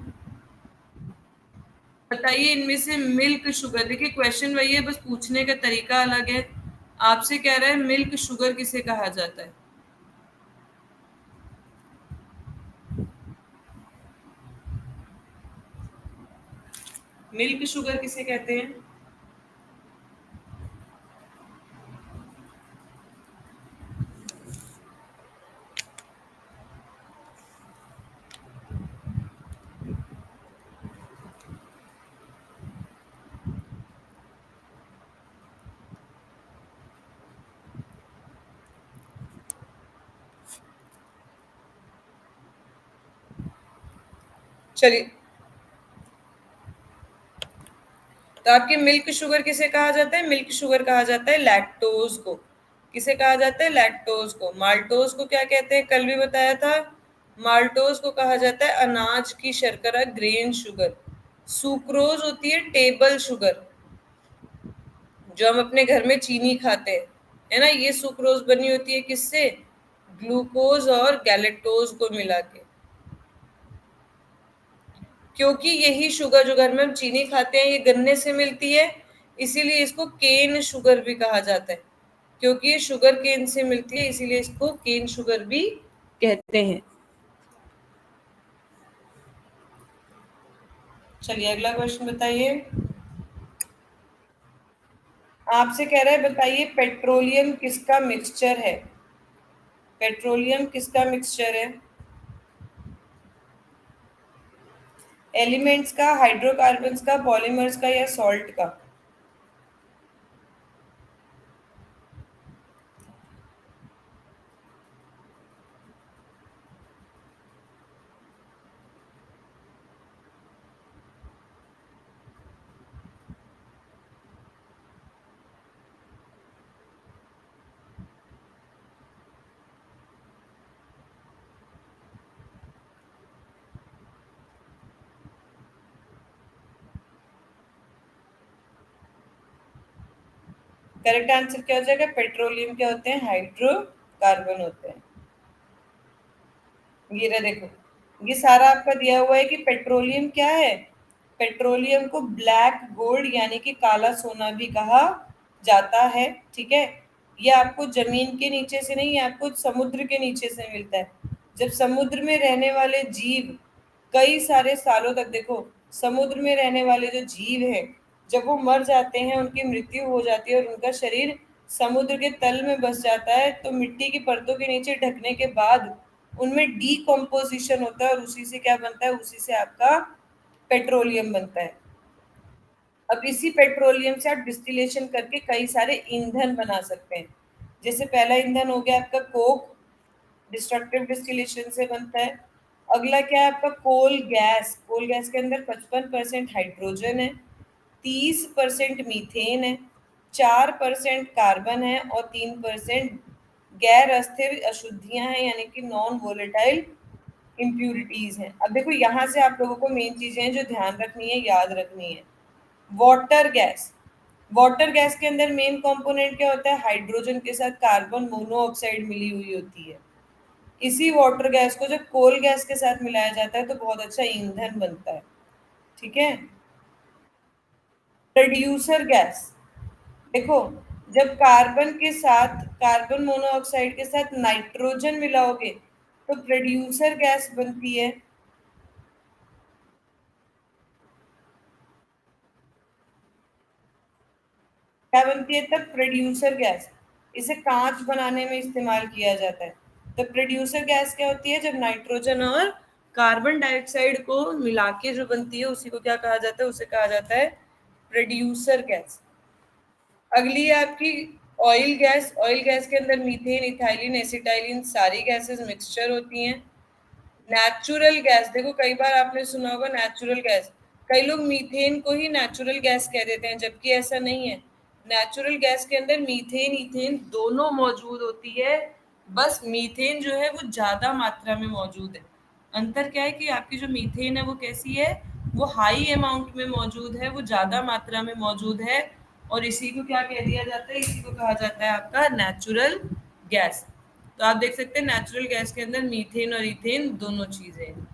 बताइए इनमें से मिल्क शुगर, देखिए क्वेश्चन वही है, बस पूछने का तरीका अलग है। आपसे कह रहा है मिल्क शुगर किसे कहा जाता है। मिल्क शुगर किसे कहते हैं। चलिए, तो आपकी मिल्क शुगर किसे कहा जाता है, मिल्क शुगर कहा जाता है लैक्टोज को। किसे कहा जाता है, लैक्टोज को। माल्टोज को क्या कहते हैं, कल भी बताया था। माल्टोज को कहा जाता है अनाज की शर्करा, ग्रेन शुगर। सुक्रोज होती है टेबल शुगर, जो हम अपने घर में चीनी खाते हैं, है ना, ये सुक्रोज बनी होती है किससे, ग्लूकोज और गैलेक्टोज को मिला के। क्योंकि यही शुगर जो घर में हम चीनी खाते हैं ये गन्ने से मिलती है, इसीलिए इसको केन शुगर भी कहा जाता है। क्योंकि ये शुगर केन से मिलती है, इसीलिए इसको केन शुगर भी कहते हैं। चलिए अगला क्वेश्चन बताइए। आपसे कह रहा है बताइए पेट्रोलियम किसका मिक्सचर है। पेट्रोलियम किसका मिक्सचर है, एलिमेंट्स का, हाइड्रोकार्बन्स का, पॉलीमर्स का, या सॉल्ट का। करेक्ट आंसर क्या हो जाएगा, पेट्रोलियम क्या होते हैं, हाइड्रोकार्बन होते हैं। ये रहा देखो, ये सारा आपका दिया हुआ है कि पेट्रोलियम क्या है। पेट्रोलियम को ब्लैक गोल्ड यानी कि काला सोना भी कहा जाता है। ठीक है, ये आपको जमीन के नीचे से नहीं, ये आपको समुद्र के नीचे से मिलता है। जब समुद्र में रहने वाले जीव कई सारे सालों तक, देखो समुद्र में रहने वाले जो जीव हैं, जब वो मर जाते हैं, उनकी मृत्यु हो जाती है और उनका शरीर समुद्र के तल में बस जाता है, तो मिट्टी की परतों के नीचे ढकने के बाद उनमें डीकम्पोजिशन होता है और उसी से क्या बनता है, उसी से आपका पेट्रोलियम बनता है। अब इसी पेट्रोलियम से आप डिस्टिलेशन करके कई सारे ईंधन बना सकते हैं। जैसे पहला ईंधन हो गया आपका कोक, डिस्ट्रक्टिव डिस्टिलेशन से बनता है। अगला क्या है आपका कोल गैस, कोल गैस के अंदर 55% हाइड्रोजन है, 30% मीथेन है, 4% कार्बन है और 3% गैर अस्थिर अशुद्धियां हैं, यानी कि नॉन वोलेटाइल इम्प्यूरिटीज हैं। अब देखो यहाँ से आप लोगों को मेन चीजें हैं जो ध्यान रखनी है, याद रखनी है। वाटर गैस, वाटर गैस के अंदर मेन कंपोनेंट क्या होता है? हाइड्रोजन के साथ कार्बन मोनोऑक्साइड मिली हुई होती है। इसी वाटर गैस को जब कोल गैस के साथ मिलाया जाता है तो बहुत अच्छा ईंधन बनता है। ठीक है। प्रोड्यूसर गैस, देखो जब कार्बन के साथ, कार्बन मोनोऑक्साइड के साथ नाइट्रोजन मिलाओगे तो प्रोड्यूसर गैस बनती है। क्या बनती है तब? Producer gas. इसे कांच बनाने में इस्तेमाल किया जाता है। तो प्रोड्यूसर गैस क्या होती है? जब नाइट्रोजन और कार्बन डाइऑक्साइड को मिला के जो बनती है उसी को क्या कहा जाता है? उसे कहा जाता है प्रोड्यूसर गैस। अगली है आपकी ऑयल गैस। ऑयल गैस के अंदर मीथेन, इथाइलिन, एसिटाइलिन सारी गैसेस मिक्सचर होती हैं। नेचुरल गैस, देखो कई बार आपने सुना होगा नेचुरल गैस, कई लोग मीथेन को ही नेचुरल गैस कह देते हैं, जबकि ऐसा नहीं है। नेचुरल गैस के अंदर मीथेन इथेन दोनों मौजूद होती है, बस मीथेन जो है वो ज्यादा मात्रा में मौजूद है। अंतर क्या है कि आपकी जो मीथेन है वो कैसी है? वो हाई अमाउंट में मौजूद है, वो ज्यादा मात्रा में मौजूद है। और इसी को क्या कह दिया जाता है? इसी को कहा जाता है आपका नेचुरल गैस। तो आप देख सकते हैं नेचुरल गैस के अंदर मीथेन और इथेन दोनों चीजें हैं।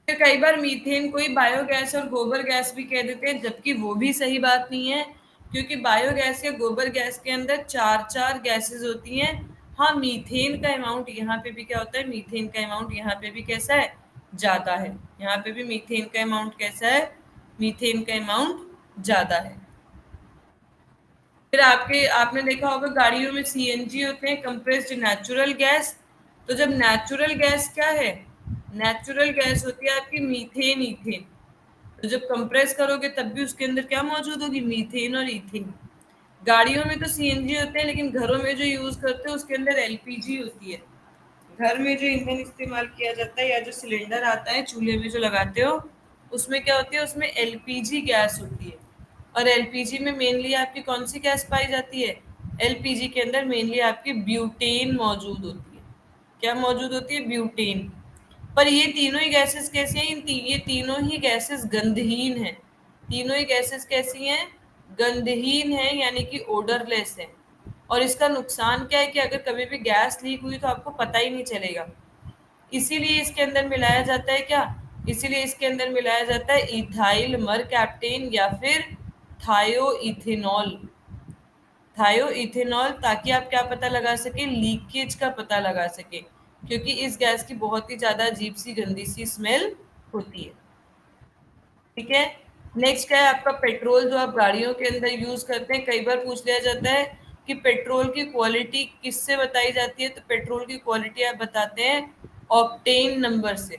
फिर कई बार मीथेन को ही बायोगैस और गोबर गैस भी कह देते हैं, जबकि वो भी सही बात नहीं है, क्योंकि बायोगैस या गोबर गैस के अंदर चार चार गैसेस होती हैं। हाँ, मीथेन का अमाउंट यहाँ पे भी क्या होता है? मीथेन का अमाउंट यहाँ पे भी कैसा है? ज्यादा है। यहाँ पे भी मीथेन का अमाउंट कैसा है? मीथेन का अमाउंट ज्यादा है। फिर आपके आपने देखा होगा गाड़ियों में सीएनजी होते हैं, कंप्रेस्ड नेचुरल गैस। तो जब नेचुरल गैस क्या है? नेचुरल गैस होती है आपकी मीथेन इथेन। तो जब कंप्रेस करोगे तब भी उसके अंदर क्या मौजूद होगी? मीथेन और इथेन। गाड़ियों में तो सीएनजी होते हैं, लेकिन घरों में जो यूज करते हैं उसके अंदर एलपीजी होती है। घर में जो ईंधन इस्तेमाल किया जाता है या जो सिलेंडर आता है चूल्हे में जो लगाते हो, उसमें क्या होती है? उसमें एलपीजी गैस होती है। और एलपीजी में मेनली आपकी कौन सी गैस पाई जाती है? एलपीजी के अंदर मेनली आपकी ब्यूटेन मौजूद होती है। क्या मौजूद होती है? ब्यूटेन। पर ये तीनों ही गैसेस कैसी हैं? ये तीनों ही गैसेस गंधहीन हैं। तीनों ही गैसेस कैसी हैं? गंधहीन है, यानी कि ओडरलेस है। और इसका नुकसान क्या है कि अगर कभी भी गैस लीक हुई तो आपको पता ही नहीं चलेगा। इसीलिए इसके अंदर मिलाया जाता है क्या? इसीलिए इसके अंदर मिलाया जाता है इथाइल मरकैप्टेन या फिर थायो इथेनॉल। थायो इथेनॉल, ताकि आप क्या पता लगा सके? लीकेज का पता लगा सके, क्योंकि इस गैस की बहुत ही ज्यादा अजीब सी गंदी सी स्मेल होती है। ठीक है। नेक्स्ट क्या है आपका? पेट्रोल, जो आप गाड़ियों के अंदर यूज करते हैं। कई बार पूछ लिया जाता है कि पेट्रोल की क्वालिटी किससे बताई जाती है? तो पेट्रोल की क्वालिटी आप बताते हैं ऑक्टेन नंबर से।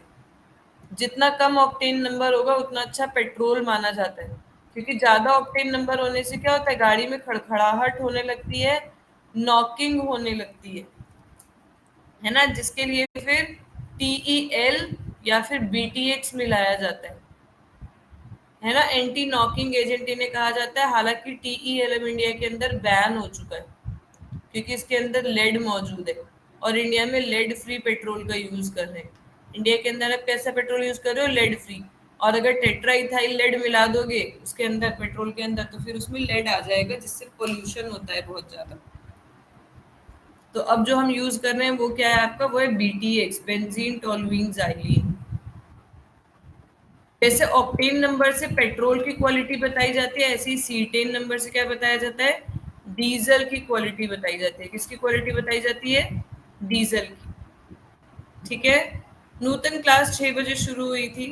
जितना कम ऑक्टेन नंबर होगा उतना अच्छा पेट्रोल माना जाता है, क्योंकि ज्यादा ऑक्टेन नंबर होने से क्या होता है? गाड़ी में खड़खड़ाहट होने लगती है, नॉकिंग होने लगती है ना, जिसके लिए फिर टीईएल या फिर बीटीएक्स मिलाया जाता है ना, एंटी नॉकिंग एजेंट इन्हें कहा जाता है। हालांकि टीईएल अब इंडिया के अंदर बैन हो चुका है, क्योंकि इसके अंदर लेड मौजूद है, और इंडिया में लेड फ्री पेट्रोल का यूज कर रहे हैं। इंडिया के अंदर आप कैसा पेट्रोल यूज कर रहे हो? Lead free. और अगर टेट्रा इथाइल लेड मिला दोगे उसके अंदर, पेट्रोल के अंदर, तो फिर उसमें लेड आ जाएगा, जिससे पोल्यूशन होता है बहुत ज्यादा। तो अब जो हम यूज कर रहे हैं वो क्या है आपका? वो है बीटीएक्स, बेंजीन टोल्यूइन जाइलीन। जैसे ऑक्टेन नंबर से पेट्रोल की क्वालिटी बताई जाती है, ऐसे ही सीटेन नंबर से क्या बताया जाता है? डीजल की क्वालिटी बताई जाती है। किसकी क्वालिटी बताई जाती है? डीजल की। ठीक है। नूतन क्लास 6 बजे शुरू हुई थी।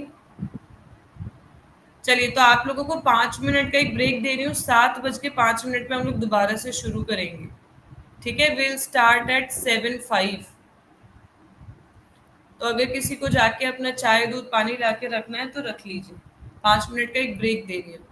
चलिए, तो आप लोगों को 5 मिनट का एक ब्रेक दे रही हूँ। 7 बज के 5 मिनट में हम लोग दोबारा से शुरू करेंगे। ठीक है। Will start at 7:05। तो अगर किसी को जाके अपना चाय दूध पानी ला के रखना है तो रख लीजिए। 5 मिनट का एक ब्रेक दे रही हूँ।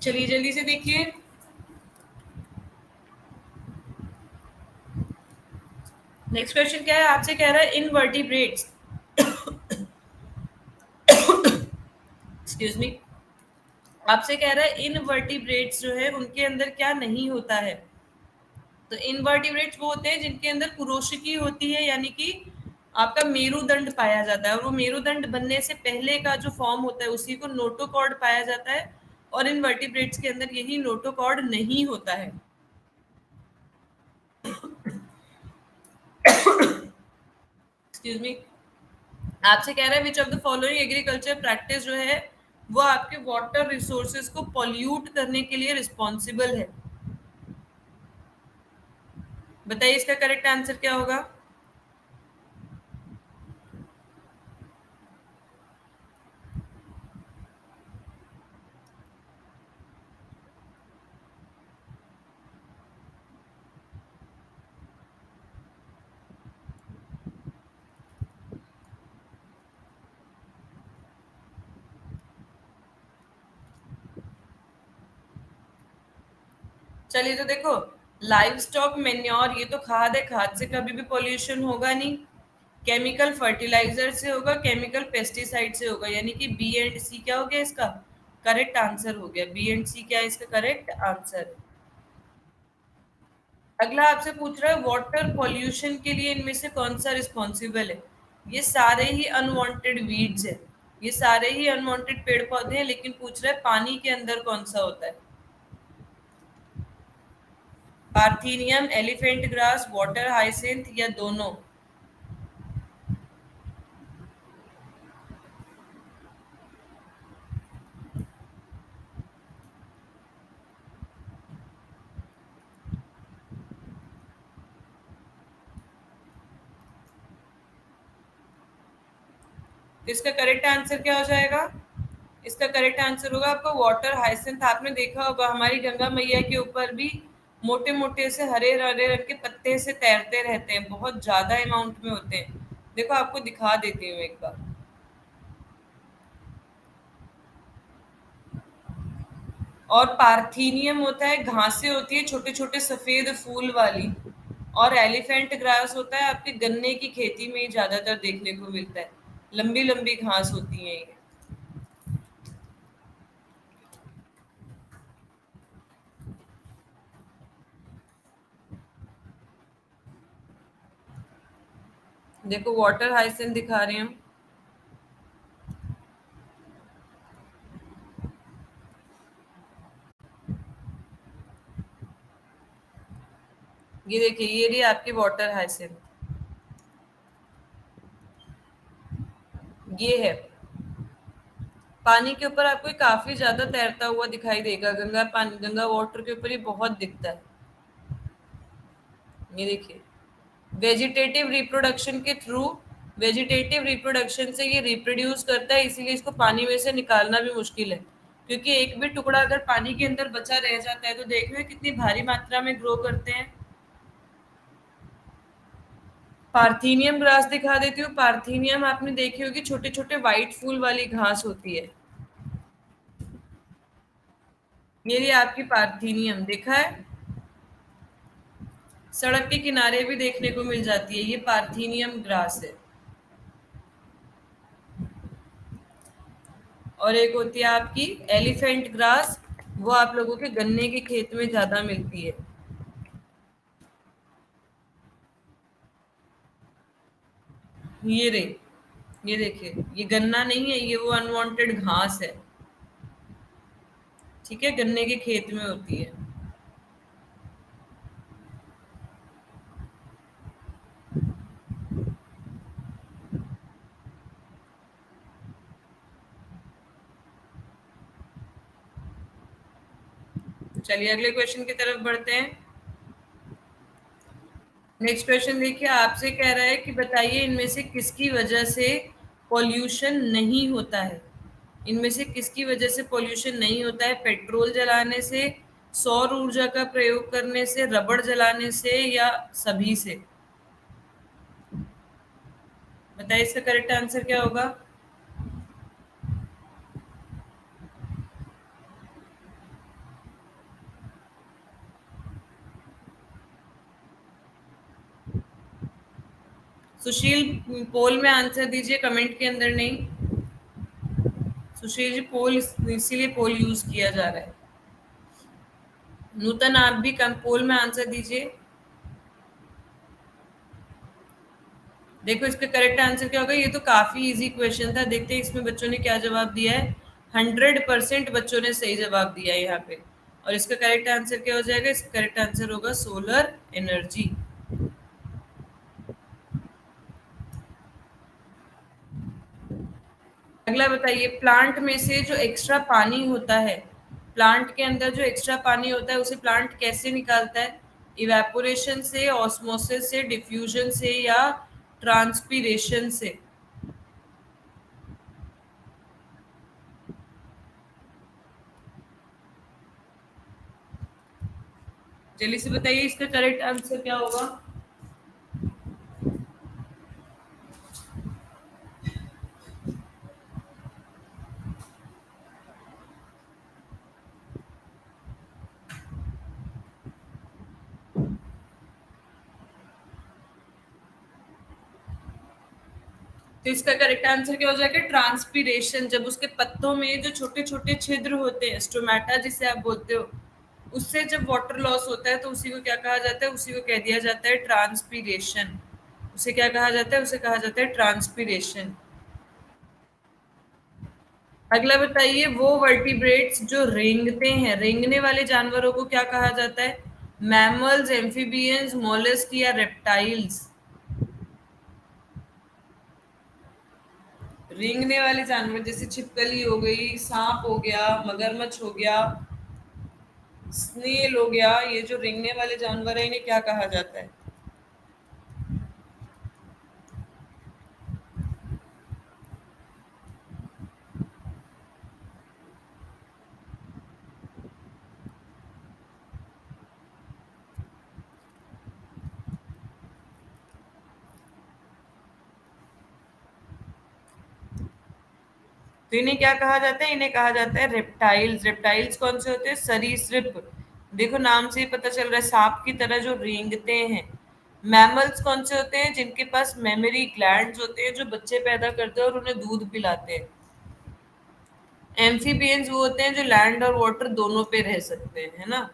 चलिए जल्दी से देखिए। नेक्स्ट क्वेश्चन क्या है, आपसे कह रहा है इनवर्टिब्रेट्स, एक्सक्यूज मी, आपसे कह रहा है इनवर्टिब्रेट्स जो है उनके अंदर क्या नहीं होता है। तो इनवर्टिब्रेट्स वो होते हैं जिनके अंदर कुरोशिकी होती है, यानी कि आपका मेरुदंड पाया जाता है, और वो मेरुदंड बनने से पहले का जो फॉर्म होता है उसी को नोटोकॉर्ड पाया जाता है, और इनवर्टिब्रेट्स के अंदर यही नोटोकॉर्ड नहीं होता है। एक्सक्यूज मी, आपसे कह रहा है which of the following agriculture practice जो है वो आपके वाटर रिसोर्सेज को पॉल्यूट करने के लिए रिस्पॉन्सिबल है। बताइए इसका करेक्ट आंसर क्या होगा। चलिए तो देखो, लाइव स्टॉक मेन्योर ये तो खाद है, खाद से कभी भी पोल्यूशन होगा नहीं। केमिकल फर्टिलाइजर से होगा, केमिकल पेस्टिसाइड से होगा, यानी कि बी एंड सी क्या हो गया इसका करेक्ट आंसर हो गया। बी एंड सी क्या है इसका करेक्ट आंसर। अगला आपसे पूछ रहा है वाटर पॉल्यूशन के लिए इनमें से कौन सा रिस्पॉन्सिबल है। ये सारे ही अनवांटेड वीड्स है, ये सारे ही अनवांटेड पेड़ पौधे हैं, लेकिन पूछ रहा है पानी के अंदर कौन सा होता है। Parthenium, elephant grass, water hyacinth, या दोनों। तो इसका करेक्ट आंसर क्या हो जाएगा। इसका करेक्ट आंसर होगा आपका वाटर हाइसिंथ। आपने देखा होगा हमारी गंगा मैया के ऊपर भी मोटे मोटे से हरे हरे रंग के पत्ते से तैरते रहते हैं, बहुत ज्यादा अमाउंट में होते हैं। देखो आपको दिखा देती हूँ एक बार। और पार्थीनियम होता है, घासें होती है छोटे छोटे सफेद फूल वाली। और एलिफेंट ग्रास होता है आपके गन्ने की खेती में ही ज्यादातर देखने को मिलता है, लंबी लंबी घास होती है ये। देखो वाटर हाइसिंथ दिखा रही हूँ। ये देखिए, ये रही आपकी वाटर हाइसिंथ, ये है। पानी के ऊपर आपको ये काफी ज्यादा तैरता हुआ दिखाई देगा, गंगा पानी गंगा वाटर के ऊपर ये बहुत दिखता है। ये देखिए, वेजिटेटिव रिप्रोडक्शन के थ्रू, वेजिटेटिव रिप्रोडक्शन से ये रिप्रोड्यूस करता है, इसीलिए इसको पानी में से निकालना भी मुश्किल है, क्योंकि एक भी टुकड़ा अगर पानी के अंदर बचा रह जाता है तो देख रहे हो कितनी भारी मात्रा में ग्रो करते हैं। पार्थीनियम ग्रास दिखा देती हूँ। पार्थीनियम आपने देखी होगी, छोटे छोटे व्हाइट फूल वाली घास होती है। ये रही आपकी पार्थीनियम, देखा है, सड़क के किनारे भी देखने को मिल जाती है, ये पार्थीनियम ग्रास है। और एक होती है आपकी एलिफेंट ग्रास, वो आप लोगों के गन्ने के खेत में ज्यादा मिलती है। ये रे, ये देखिए, ये गन्ना नहीं है, ये वो अनवांटेड घास है। ठीक है, गन्ने के खेत में होती है। चलिए अगले क्वेश्चन की तरफ बढ़ते हैं। नेक्स्ट क्वेश्चन देखिए, आपसे कह रहा है कि बताइए इनमें से किसकी वजह से पॉल्यूशन नहीं होता है। इनमें से किसकी वजह से पॉल्यूशन नहीं होता है। पेट्रोल जलाने से, सौर ऊर्जा का प्रयोग करने से, रबड़ जलाने से, या सभी से। बताइए इसका करेक्ट आंसर क्या होगा। सुशील पोल में आंसर दीजिए, कमेंट के अंदर नहीं। सुशील जी पोल इसीलिए पोल यूज किया जा रहा है। नूतन आप भी कम पोल में आंसर दीजिए। देखो इसका करेक्ट आंसर क्या होगा, ये तो काफी इजी क्वेश्चन था। देखते हैं इसमें बच्चों ने क्या जवाब दिया है। 100% बच्चों ने सही जवाब दिया है यहाँ पे। और इसका करेक्ट आंसर क्या हो जाएगा, इसका करेक्ट आंसर होगा सोलर एनर्जी। अगला बताइए, प्लांट में से जो एक्स्ट्रा पानी होता है, प्लांट के अंदर जो एक्स्ट्रा पानी होता है उसे प्लांट कैसे निकालता है? इवेपोरेशन से, ऑस्मोसिस से, डिफ्यूजन से या ट्रांसपीरेशन से? जल्दी से बताइए इसका करेक्ट आंसर क्या होगा। तो इसका करेक्ट आंसर क्या हो जाएगा, ट्रांसपीरेशन। जब उसके पत्तों में जो छोटे छोटे छिद्र होते हैं, स्टोमेटा जिसे आप बोलते हो, उससे जब वाटर लॉस होता है तो उसी को क्या कहा जाता है, उसी को कह दिया जाता है ट्रांसपीरेशन। उसे क्या कहा जाता है, उसे कहा जाता है ट्रांसपीरेशन। अगला बताइए, वो वर्टिब्रेट्स जो रेंगते हैं, रेंगने वाले जानवरों को क्या कहा जाता है? मैमल्स, एम्फीबियंस, मोलस्क या रेप्टाइल्स? रेंगने वाले जानवर जैसे छिपकली हो गई, सांप हो गया, मगरमच्छ हो गया, स्नेल हो गया, ये जो रेंगने वाले जानवर है इन्हें क्या कहा जाता है? तो इन्हें क्या कहा जाता है, इन्हें कहा जाता है रेप्टाइल्स। रेप्टाइल्स कौन से होते हैं, सरीसृप। देखो नाम से ही पता चल रहा है, सांप की तरह जो रेंगते हैं। मैमल्स कौन से होते हैं, जिनके पास मेमोरी ग्लैंड्स होते हैं, जो बच्चे पैदा करते हैं और उन्हें दूध पिलाते हैं। एम्फीबियंस वो होते हैं जो लैंड और वाटर दोनों पे रह सकते हैं, है ना।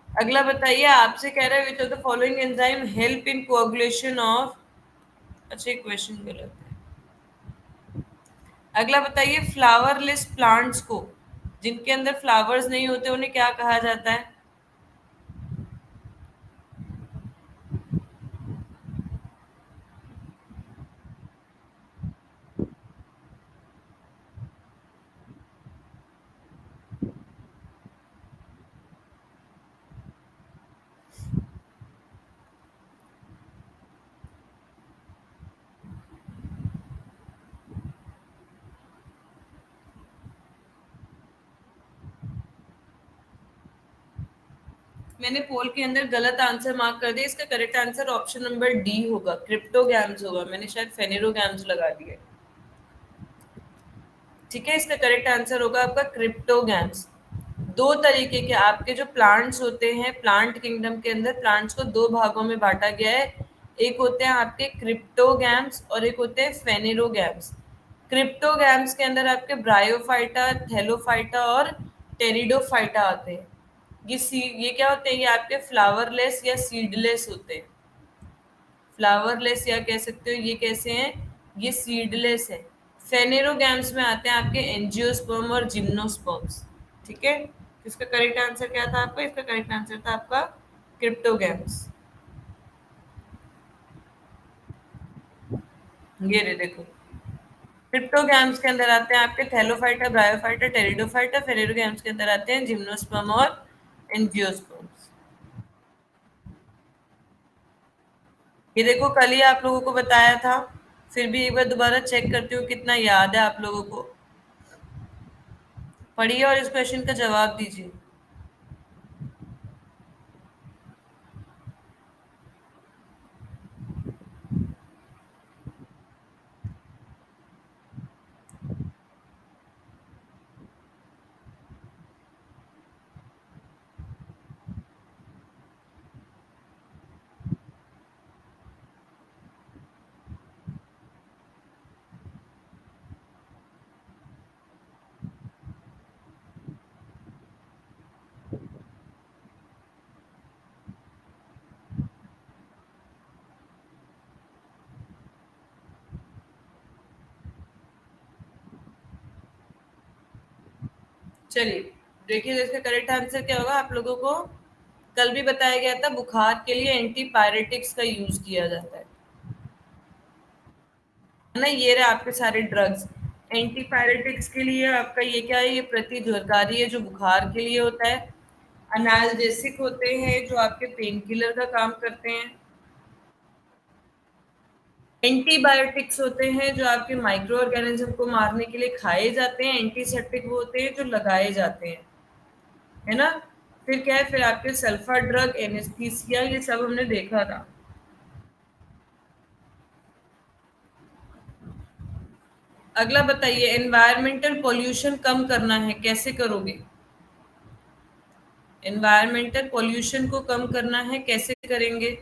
अगला बताइए, आपसे कह रहा है which of the following enzyme help in coagulation of. अच्छा, क्वेश्चन गलत है। अगला बताइए, फ्लावरलेस प्लांट्स को, जिनके अंदर फ्लावर्स नहीं होते, उन्हें क्या कहा जाता है? मैंने पोल के अंदर गलत आंसर मार्क कर दिया। इसका correct answer option number D होगा, क्रिप्टोगैम्स होगा। मैंने शायद फेनेरोगैम्स लगा दिए। ठीक है, इसका करेक्ट आंसर होगा आपका क्रिप्टोगैम्स। दो तरीके के आपके जो प्लांट्स होते हैं, प्लांट किंगडम के अंदर प्लांट्स को दो भागों में बांटा गया है। एक होते हैं आपके क्रिप्टोगैम्स और एक होते हैं फेनेरोगैम्स। क्रिप्टोगैम्स के अंदर आपके ब्रायोफाइटा, थैलोफाइटा और टेरिडोफाइटा आते हैं। ये क्या होते हैं, ये आपके फ्लावरलेस या सीडलेस होते हैं। फ्लावरलेस या कह सकते हो ये कैसे हैं, ये सीडलेस है। फेनेरोगैम्स में आते हैं आपके एंजियोस्पर्म और जिम्नोस्पर्म्स। ठीक है, इसका करेक्ट आंसर क्या था आपका, इसका करेक्ट आंसर था आपका क्रिप्टोगैम्स। ये रे देखो, क्रिप्टोगैम्स के अंदर आते हैं आपके थैलोफाइटा, ब्रायोफाइटा, टेरिडोफाइटा। फेनेरोगैम्स के अंदर आते हैं जिम्नोस्पर्म और एंजियोस्पर्म्स। ये देखो, कल ही आप लोगों को बताया था, फिर भी एक बार दोबारा चेक करती हूँ कितना याद है आप लोगों को। पढ़िए और इस क्वेश्चन का जवाब दीजिए। चलिए देखिए, तो इसका करेक्ट आंसर क्या होगा आप लोगों को। कल भी बताया गया था, बुखार के लिए एंटीपायरेटिक्स का यूज किया जाता है ना। ये रहे आपके सारे ड्रग्स। एंटीपायरेटिक्स के लिए आपका ये क्या है, ये प्रतिज्वरकारी है जो बुखार के लिए होता है। अनाल्जेसिक होते हैं जो आपके पेन किलर का काम करते हैं। एंटीबायोटिक्स होते हैं जो आपके माइक्रो ऑर्गेनिज्म को मारने के लिए खाए जाते हैं। एंटीसेप्टिक वो होते हैं जो लगाए जाते हैं, है ना। फिर क्या है, फिर आपके सल्फा ड्रग, एनेस्थीसिया, ये सब हमने देखा था। अगला बताइए, एनवायरमेंटल पॉल्यूशन कम करना है, कैसे करोगे। एनवायरमेंटल पॉल्यूशन को कम करना है, कैसे करेंगे।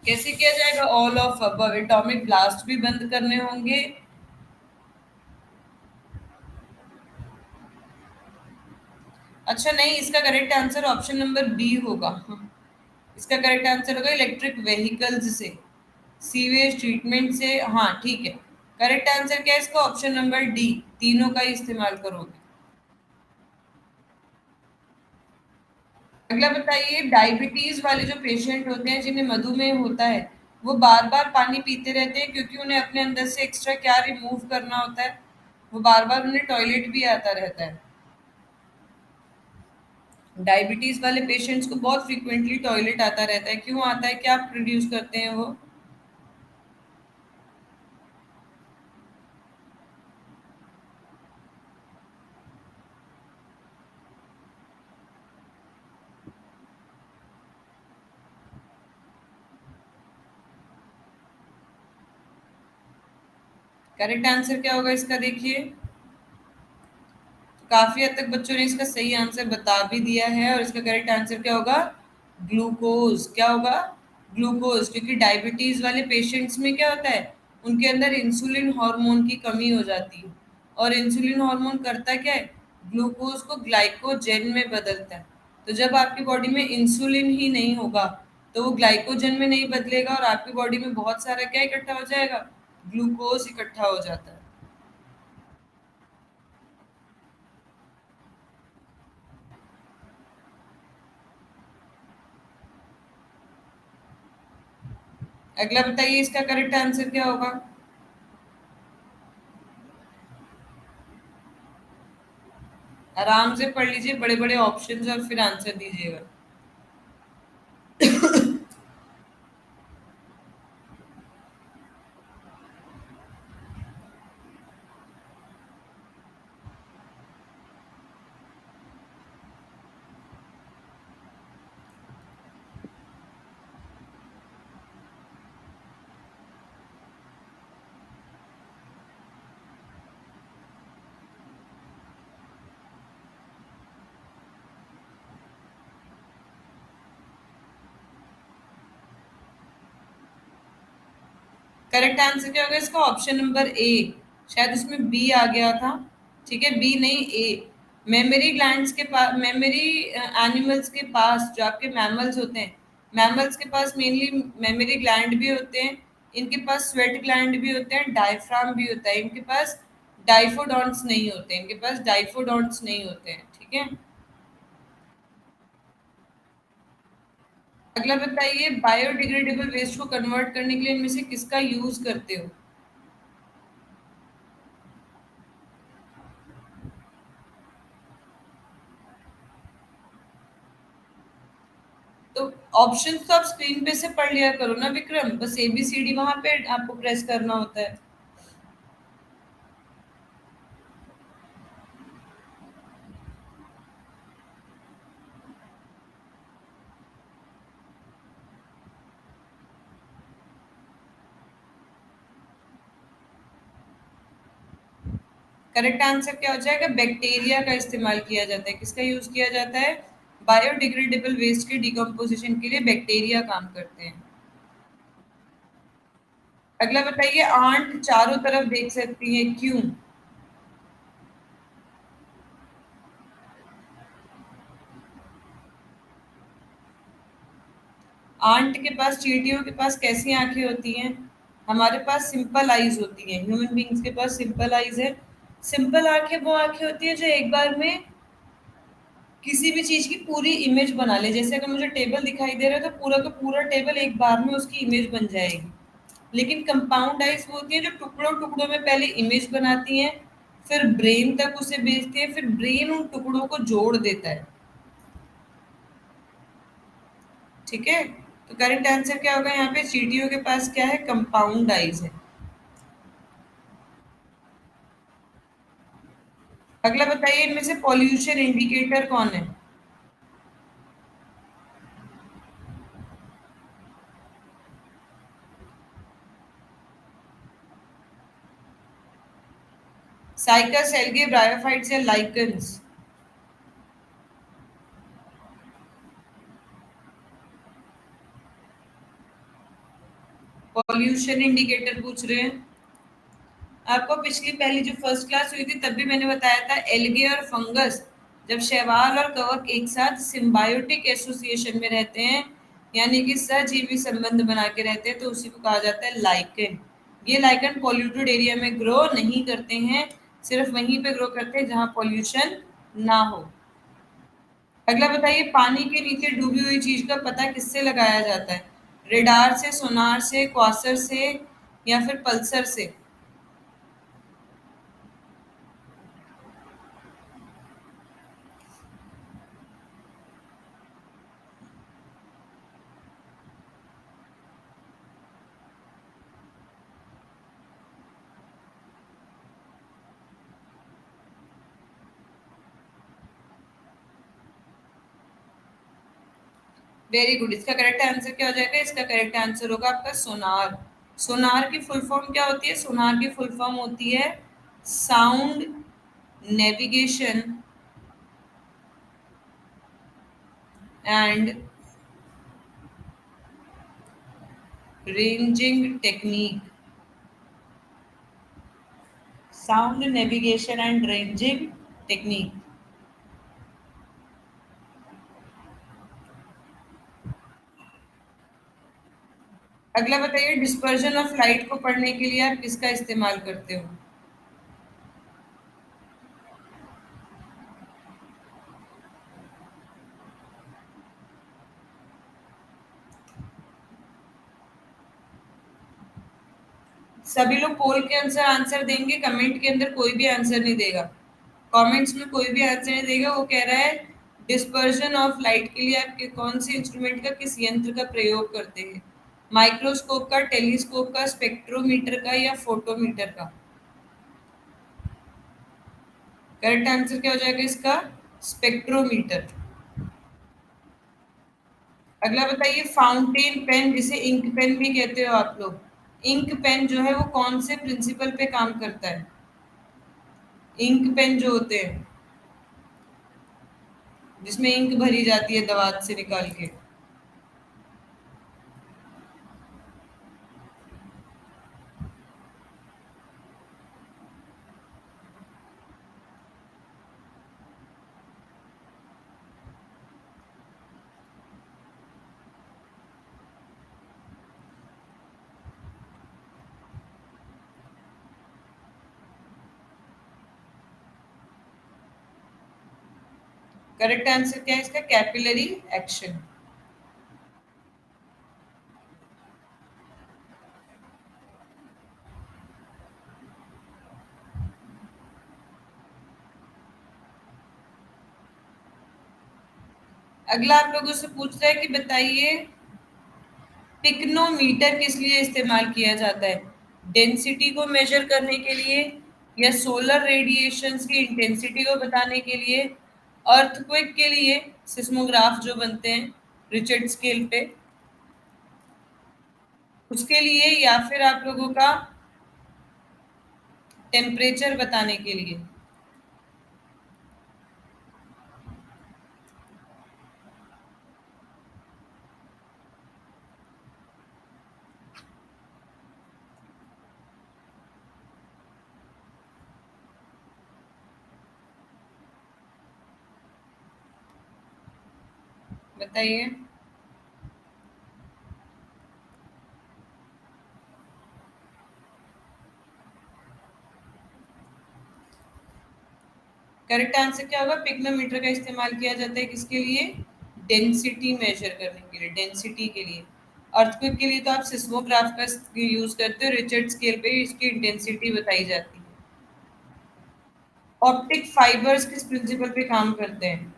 कैसे किया जाएगा, all of above. Atomic blast भी बंद करने होंगे। अच्छा नहीं, इसका correct answer option number B होगा। इसका करेक्ट आंसर होगा इलेक्ट्रिक व्हीकल्स से, सीवेज ट्रीटमेंट से। हाँ ठीक है, करेक्ट आंसर क्या है इसका, ऑप्शन नंबर डी, तीनों का ही इस्तेमाल करोगे। अगला बताइए, डायबिटीज वाले जो पेशेंट होते हैं जिन्हें मधुमेह होता है, वो बार बार पानी पीते रहते हैं क्योंकि उन्हें अपने अंदर से एक्स्ट्रा क्या रिमूव करना होता है, वो बार बार उन्हें टॉयलेट भी आता रहता है। डायबिटीज वाले पेशेंट्स को बहुत फ्रीक्वेंटली टॉयलेट आता रहता है, क्यों आता है, क्या प्रोड्यूस करते हैं वो। करेक्ट आंसर क्या होगा इसका, देखिए काफी हद तक बच्चों ने इसका सही आंसर बता भी दिया है, और इसका करेक्ट आंसर क्या होगा, ग्लूकोज। क्या होगा, ग्लूकोज। क्योंकि डायबिटीज वाले पेशेंट्स में क्या होता है, उनके अंदर इंसुलिन हार्मोन की कमी हो जाती है, और इंसुलिन हार्मोन करता क्या है, ग्लूकोज को ग्लाइकोजेन में बदलता है। तो जब आपकी बॉडी में इंसुलिन ही नहीं होगा, तो वो ग्लाइकोजन में नहीं बदलेगा, और आपकी बॉडी में बहुत सारा क्या इकट्ठा हो जाएगा, ग्लूकोज इकट्ठा हो जाता है। अगला बताइए, इसका करेक्ट आंसर क्या होगा। आराम से पढ़ लीजिए बड़े बड़े ऑप्शंस और फिर आंसर दीजिएगा। करेक्ट आंसर क्या होगा इसका, ऑप्शन नंबर ए। शायद उसमें बी आ गया था। ठीक है, बी नहीं, ए। मेमोरी ग्लैंड्स के पास, मेमोरी एनिमल्स के पास, जो आपके मैमल्स होते हैं, मैमल्स के पास मेनली मेमोरी ग्लैंड भी होते हैं। इनके पास स्वेट ग्लैंड भी होते हैं, डायफ्राम भी होता है। इनके पास डाइफोडॉन्ट्स नहीं होते, इनके पास डाइफोडॉन्ट्स नहीं होते हैं। ठीक है। अगला बताइए, बायोडिग्रेडेबल वेस्ट को कन्वर्ट करने के लिए इनमें से किसका यूज करते हो। तो ऑप्शंस तो आप स्क्रीन पे से पढ़ लिया करो ना विक्रम, बस ABCD वहां पे आपको प्रेस करना होता है। करेक्ट आंसर क्या हो जाएगा? बैक्टीरिया का इस्तेमाल किया जाता है। किसका यूज किया जाता है? बायोडिग्रेडेबल वेस्ट के डिकम्पोजिशन के लिए बैक्टीरिया काम करते हैं। अगला बताइए, आंट चारों तरफ देख सकती है, क्यों? आंट के पास, चींटियों के पास कैसी आंखें होती हैं? हमारे पास सिंपल आईज होती हैं, ह्यूमन बींग्स के पास सिंपल आईज है। सिंपल आंखें वो आंखें होती है जो एक बार में किसी भी चीज की पूरी इमेज बना ले। जैसे अगर मुझे टेबल दिखाई दे रहा है तो पूरा का पूरा टेबल एक बार में उसकी इमेज बन जाएगी। लेकिन कंपाउंड आइज वो होती है जो टुकड़ों टुकड़ों में पहले इमेज बनाती हैं, फिर ब्रेन तक उसे भेजती है, फिर ब्रेन उन टुकड़ों को जोड़ देता है। ठीक है, तो करेक्ट आंसर क्या होगा? यहाँ पे चींटियों के पास क्या है? कंपाउंड आइज है। अगला बताइए, इनमें से पॉल्यूशन इंडिकेटर कौन है? साइकस, एल्गे, ब्रायोफाइट्स या लाइकन्स? पॉल्यूशन इंडिकेटर पूछ रहे हैं। आपको पिछली पहली जो फर्स्ट क्लास हुई थी तब भी मैंने बताया था, एल्गे और फंगस जब शैवाल और कवक एक साथ सिम्बायोटिक एसोसिएशन में रहते हैं, यानी कि सहजीवी संबंध बना के रहते हैं, तो उसी को कहा जाता है लाइकन। ये लाइकन पॉल्यूटेड एरिया में ग्रो नहीं करते हैं, सिर्फ वहीं पे ग्रो करते हैं जहां पॉल्यूशन ना हो। अगला बताइए, पानी के नीचे डूबी हुई चीज का पता किससे लगाया जाता है? रेडार से, सोनार से, क्वासर से या फिर पल्सर से? Very good. इसका करेक्ट आंसर क्या हो जाएगा? इसका करेक्ट आंसर होगा आपका सोनार। सोनार की फुल फॉर्म क्या होती है? सोनार की फुल फॉर्म होती है sound navigation and ranging technique. Sound navigation and ranging technique. अगला बताइए, डिस्पर्जन ऑफ लाइट को पढ़ने के लिए आप किसका इस्तेमाल करते हो? सभी लोग पोल के अनुसार आंसर देंगे, कमेंट के अंदर कोई भी आंसर नहीं देगा। कमेंट्स में कोई भी आंसर नहीं देगा। वो कह रहा है डिस्पर्जन ऑफ लाइट के लिए आप कौन से इंस्ट्रूमेंट का, किस यंत्र का प्रयोग करते हैं? माइक्रोस्कोप का, टेलीस्कोप का, स्पेक्ट्रोमीटर का या फोटोमीटर का? करेक्ट आंसर क्या हो जाएगा इसका? स्पेक्ट्रोमीटर। अगला बताइए, फाउंटेन पेन जिसे इंक पेन भी कहते हो आप लोग, इंक पेन जो है वो कौन से प्रिंसिपल पे काम करता है? इंक पेन जो होते हैं जिसमें इंक भरी जाती है दवात से निकाल के। करेक्ट आंसर क्या है इसका? Capillary action. अगला आप लोगों से पूछ रहा है कि बताइए, पिक्नोमीटर किस लिए इस्तेमाल किया जाता है? डेंसिटी को मेजर करने के लिए, या सोलर रेडिएशंस की इंटेंसिटी को बताने के लिए, अर्थक्वेक के लिए, सिस्मोग्राफ जो बनते हैं रिचर्ड स्केल पे उसके लिए, या फिर आप लोगों का टेम्परेचर बताने के लिए। बताइए। करेक्ट आंसर क्या होगा? पिग्नोमीटर का इस्तेमाल किया जाता है किसके लिए? डेंसिटी मेजर करने के लिए, डेंसिटी के लिए। अर्थक्वेक के लिए तो आप सिस्मोग्राफ का यूज करते हो, रिचर्ड स्केल पे इसकी इंटेंसिटी बताई जाती है। ऑप्टिक फाइबर्स किस प्रिंसिपल पे काम करते हैं?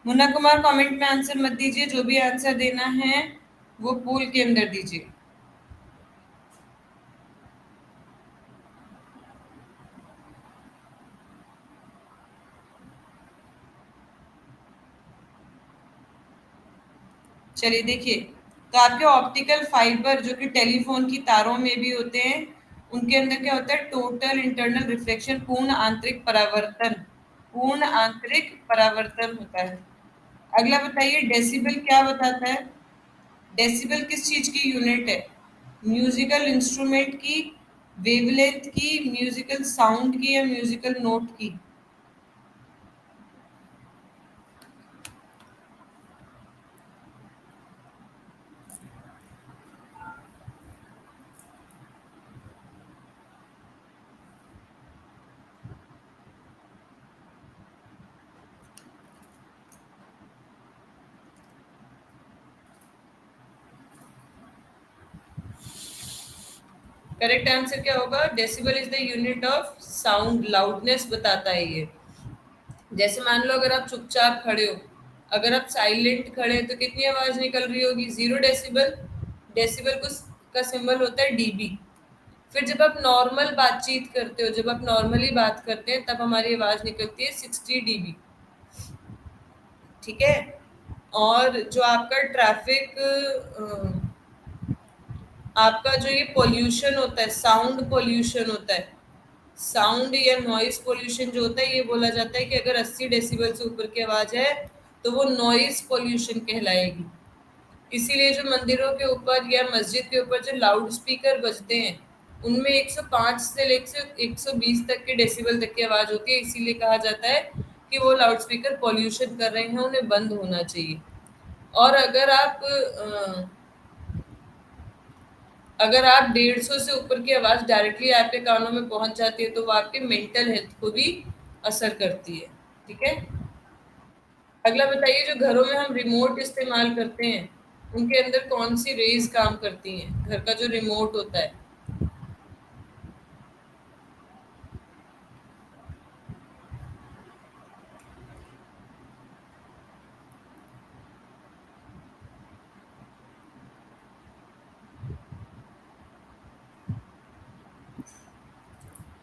मुन्ना कुमार कमेंट में आंसर मत दीजिए, जो भी आंसर देना है वो पोल के अंदर दीजिए। चलिए देखिए, तो आपके ऑप्टिकल फाइबर जो कि टेलीफोन की तारों में भी होते हैं, उनके अंदर क्या होता है? टोटल इंटरनल रिफ्लेक्शन, पूर्ण आंतरिक परावर्तन, पूर्ण आंतरिक परावर्तन होता है। अगला बताइए, डेसिबल क्या बताता है? डेसिबल किस चीज की यूनिट है? म्यूजिकल इंस्ट्रूमेंट की, वेवलेंथ की, म्यूजिकल साउंड की, या म्यूजिकल नोट की? करेक्ट आंसर क्या होगा? Decibel is the unit of sound, loudness बताता है ये। जैसे मान लो अगर आप चुपचाप खड़े हो, अगर आप साइलेंट खड़े हैं तो कितनी आवाज निकल रही होगी? 0 डेसिबल। डेसिबल को का सिंबल होता है डीबी। फिर जब आप नॉर्मल बातचीत करते हो, जब आप नॉर्मली बात करते हैं, तब हमारी आवाज निकलती है 60 डीबी। ठीक है। और जो आपका ट्रैफिक, आपका जो ये पोल्यूशन होता है, साउंड पोल्यूशन होता है, साउंड या नॉइस पोल्यूशन जो होता है, ये बोला जाता है कि अगर 80 डेसिबल से ऊपर की आवाज है तो वो नॉइस पोल्यूशन कहलाएगी। इसीलिए जो मंदिरों के ऊपर या मस्जिद के ऊपर जो लाउड स्पीकर बजते हैं, उनमें 105 से लेकर 120 तक के डेसिबल तक की आवाज होती है। इसीलिए कहा जाता है कि वो लाउड स्पीकर पॉल्यूशन कर रहे हैं, उन्हें बंद होना चाहिए। और अगर आप 150 से ऊपर की आवाज डायरेक्टली आपके कानों में पहुंच जाती है तो वो आपके मेंटल हेल्थ को भी असर करती है। ठीक है। अगला बताइए, जो घरों में हम रिमोट इस्तेमाल करते हैं, उनके अंदर कौन सी रेज काम करती हैं? घर का जो रिमोट होता है।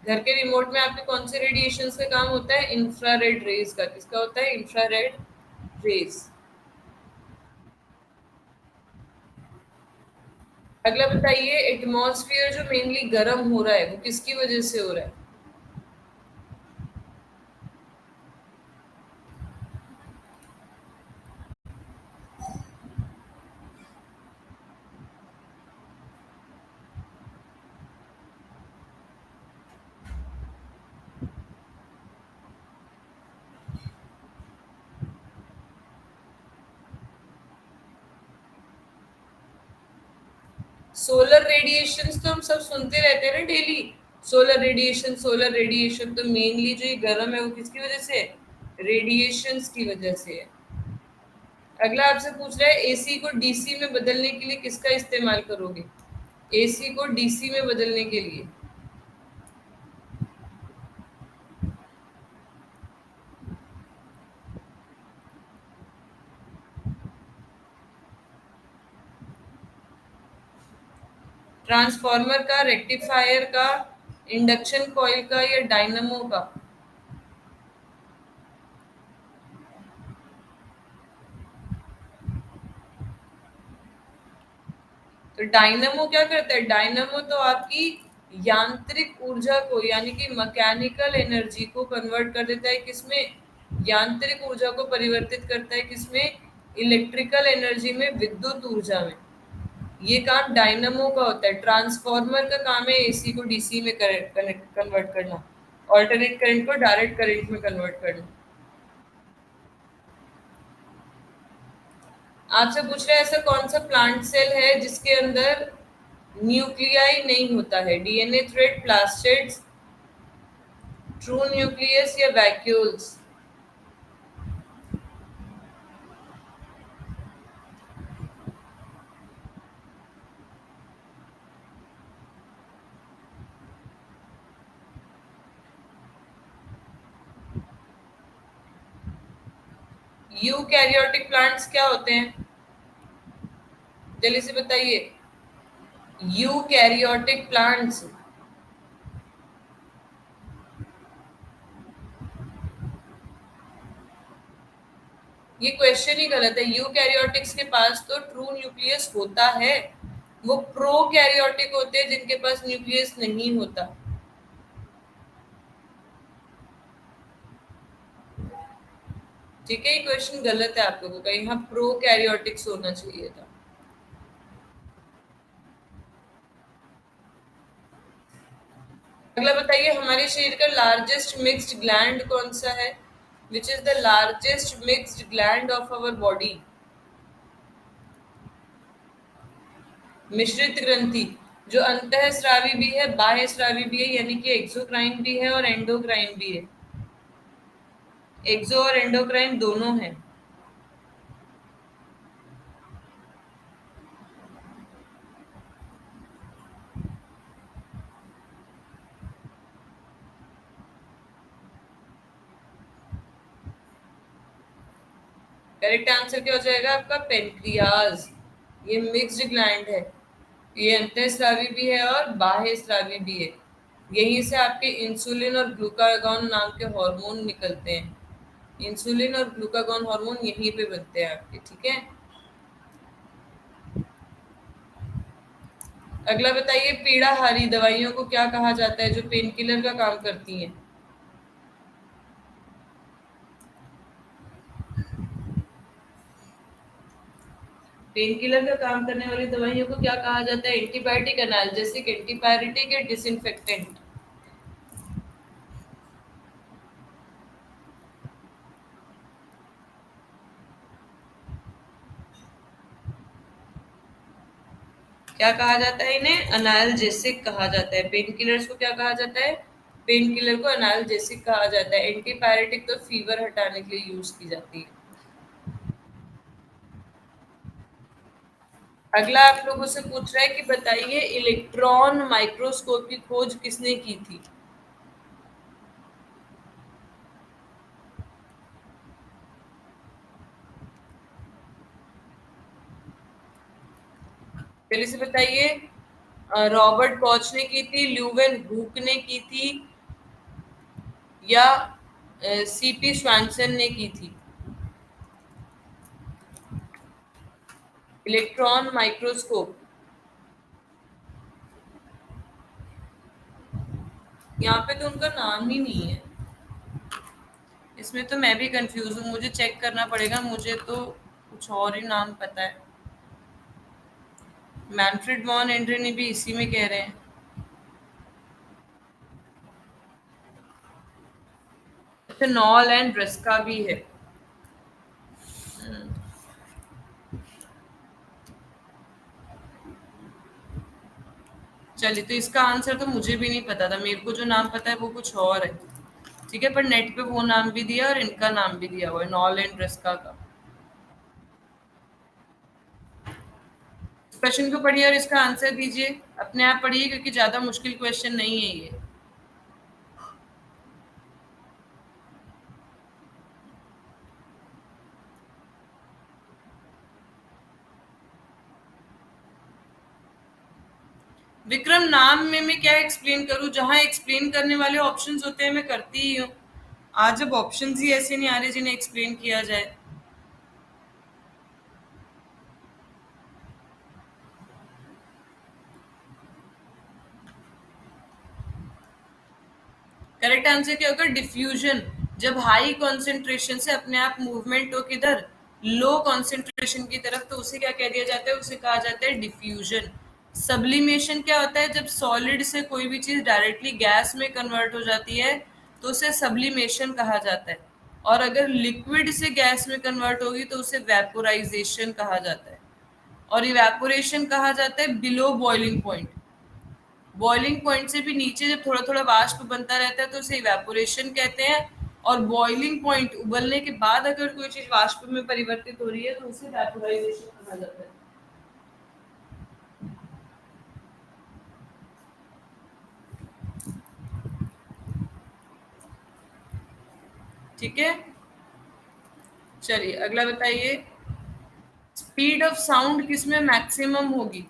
घर के रिमोट में आपके कौन से रेडिएशन का काम होता है? इंफ्रारेड रेज का। किसका होता है? Infrared rays. अगला बताइए, एटमॉस्फेयर जो मेनली गर्म हो रहा है वो किसकी वजह से हो रहा है? सोलर रेडिएशन तो हम सब सुनते रहते हैं ना daily. Solar radiation, solar radiation, तो मेनली जो ये गर्म है वो किसकी वजह से है? रेडिएशंस की वजह से है। अगला आपसे पूछ रहा है, एसी को डीसी में बदलने के लिए किसका इस्तेमाल करोगे? एसी को डीसी में बदलने के लिए ट्रांसफार्मर का, रेक्टिफायर का, इंडक्शन कॉइल का, या डायनमो का? तो डायनमो क्या करता है? डायनमो तो आपकी यांत्रिक ऊर्जा को, यानी कि मैकेनिकल एनर्जी को कन्वर्ट कर देता है किसमें? यांत्रिक ऊर्जा को परिवर्तित करता है किसमें? इलेक्ट्रिकल एनर्जी में, विद्युत ऊर्जा में। ये काम डायनमो का होता है। ट्रांसफार्मर का काम है एसी को डीसी में कन्वर्ट करना, ऑल्टरनेट करंट को डायरेक्ट करंट में कन्वर्ट करना। आपसे पूछ रहे हैं ऐसा कौन सा प्लांट सेल है जिसके अंदर न्यूक्लियाई नहीं होता है? DNA thread, plastids, true nucleus या वैक्यूल्स? यूकैरियोटिक प्लांट्स क्या होते हैं? जल्दी से बताइए। Eukaryotic plants. ये क्वेश्चन ही गलत है। यूकैरियोटिक्स के पास तो ट्रू न्यूक्लियस होता है, वो प्रोकैरियोटिक होते हैं जिनके पास न्यूक्लियस नहीं होता। ठीक है, ये क्वेश्चन गलत है आप लोगों का। यहाँ प्रोकैरियोटिक्स होना चाहिए था। अगला बताइए, हमारे शरीर का लार्जेस्ट मिक्स्ड ग्लैंड कौन सा है? Which is the largest mixed gland of our body? मिश्रित ग्रंथि, जो अंतःस्रावी भी है, बाह्यस्रावी भी है, यानी कि एक्सोक्राइन भी है और एंडोक्राइन भी है। एक्सो और एंडोक्राइन दोनों है। करेक्ट आंसर क्या हो जाएगा आपका? पेनक्रियाज। ये मिक्स्ड ग्लैंड है, ये अंतःस्रावी भी है और बाह्यस्रावी भी है। यहीं से आपके इंसुलिन और ग्लूकागॉन नाम के हार्मोन निकलते हैं। इंसुलिन और ग्लूकागॉन हार्मोन यहीं पे बनते हैं आपके। ठीक है, अगला बताइए, पीड़ाहारी दवाइयों को क्या कहा जाता है जो पेन किलर का काम करती हैं? पेन किलर का काम करने वाली दवाइयों को क्या कहा जाता है? एंटीबायोटिक, एनाल्जेसिक, एंटीपायरेटिक या डिसइंफेक्टेंट? क्या कहा जाता है इन्हें? एनाल्जेसिक कहा जाता है। पेन किलर्स को क्या कहा जाता है? पेन किलर को एनाल्जेसिक कहा जाता है। एंटीपायरेटिक तो फीवर हटाने के लिए यूज की जाती है। अगला आप लोगों से पूछ रहा है कि बताइए, इलेक्ट्रॉन माइक्रोस्कोप की खोज किसने की थी? जल्दी से बताइए। रॉबर्ट कॉच ने की थी, ल्यूवेन हुक ने की थी, या सीपी स्वानसन ने की थी? इलेक्ट्रॉन माइक्रोस्कोप, यहाँ पे तो उनका नाम ही नहीं है। इसमें तो मैं भी कंफ्यूज हूँ, मुझे चेक करना पड़ेगा। मुझे तो कुछ और ही नाम पता है। मैनफ्रेड वॉन एंड्रेनी भी इसी में कह रहे हैं। अच्छा, नॉल एंड ब्रेस्का भी है। चलिए, तो इसका आंसर तो मुझे भी नहीं पता था। मेरे को जो नाम पता है वो कुछ और है। ठीक है, पर नेट पे वो नाम भी दिया और इनका नाम भी दिया हुआ है, नॉल एंड ब्रेस्का का। क्वेश्चन को पढ़िए और इसका आंसर दीजिए। अपने आप पढ़िए, क्योंकि ज्यादा मुश्किल क्वेश्चन नहीं है ये। विक्रम, नाम में मैं क्या एक्सप्लेन करूं? जहां एक्सप्लेन करने वाले ऑप्शंस होते हैं मैं करती ही हूँ। आज अब ऑप्शंस ही ऐसे नहीं आ रहे जिन्हें एक्सप्लेन किया जाए। करेक्ट आंसर क्या होगा? डिफ्यूजन। जब हाई कॉन्सेंट्रेशन से अपने आप मूवमेंट हो किधर, लो कॉन्सेंट्रेशन की तरफ, तो उसे क्या कह दिया जाता है? उसे कहा जाता है डिफ्यूजन। सब्लिमेशन क्या होता है? जब सॉलिड से कोई भी चीज डायरेक्टली गैस में कन्वर्ट हो जाती है तो उसे सब्लिमेशन कहा जाता है, और अगर लिक्विड से गैस में कन्वर्ट होगी तो उसे वेपोराइजेशन कहा जाता है। और इवेपोरेशन कहा जाता है below boiling point. Boiling point से भी नीचे जब थोड़ा थोड़ा वाष्प बनता रहता है तो उसे इवेपोरेशन कहते हैं। और बॉइलिंग पॉइंट, उबलने के बाद अगर कोई चीज वाष्प में परिवर्तित हो रही है तो उसे वेपोराइजेशन कहा जाता है। ठीक है, चलिए अगला बताइए। स्पीड ऑफ साउंड किसमें मैक्सिमम होगी?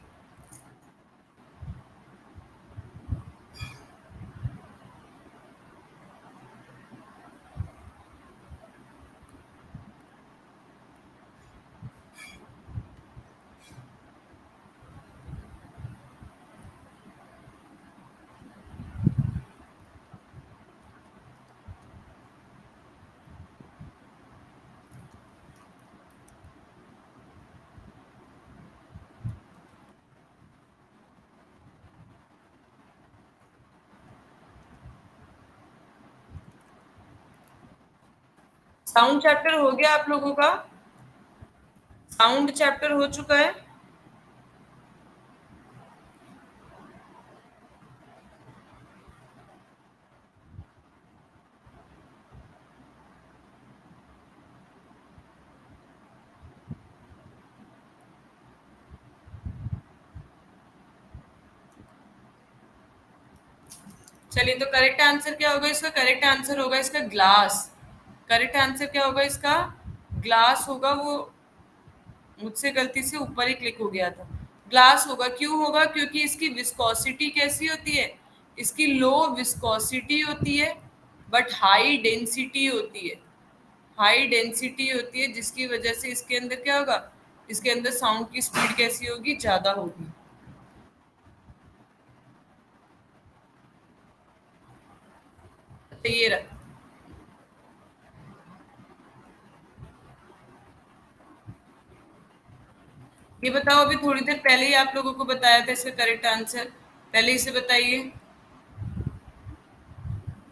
साउंड चैप्टर हो गया आप लोगों का? साउंड चैप्टर हो चुका है? चलिए, तो करेक्ट आंसर क्या होगा इसका? करेक्ट आंसर होगा इसका ग्लास। करेक्ट आंसर क्या होगा इसका? ग्लास होगा। वो मुझसे गलती से ऊपर ही क्लिक हो गया था। ग्लास होगा। क्यों होगा? क्योंकि इसकी विस्कोसिटी कैसी होती है? इसकी लो विस्कोसिटी होती है बट हाई डेंसिटी होती है। हाई डेंसिटी होती है जिसकी वजह से इसके अंदर क्या होगा? इसके अंदर साउंड की स्पीड कैसी होगी? ज्यादा होगी। तो ये रहा। ये बताओ, अभी थोड़ी देर पहले ही आप लोगों को बताया था इसका करेक्ट आंसर। पहले इसे बताइए।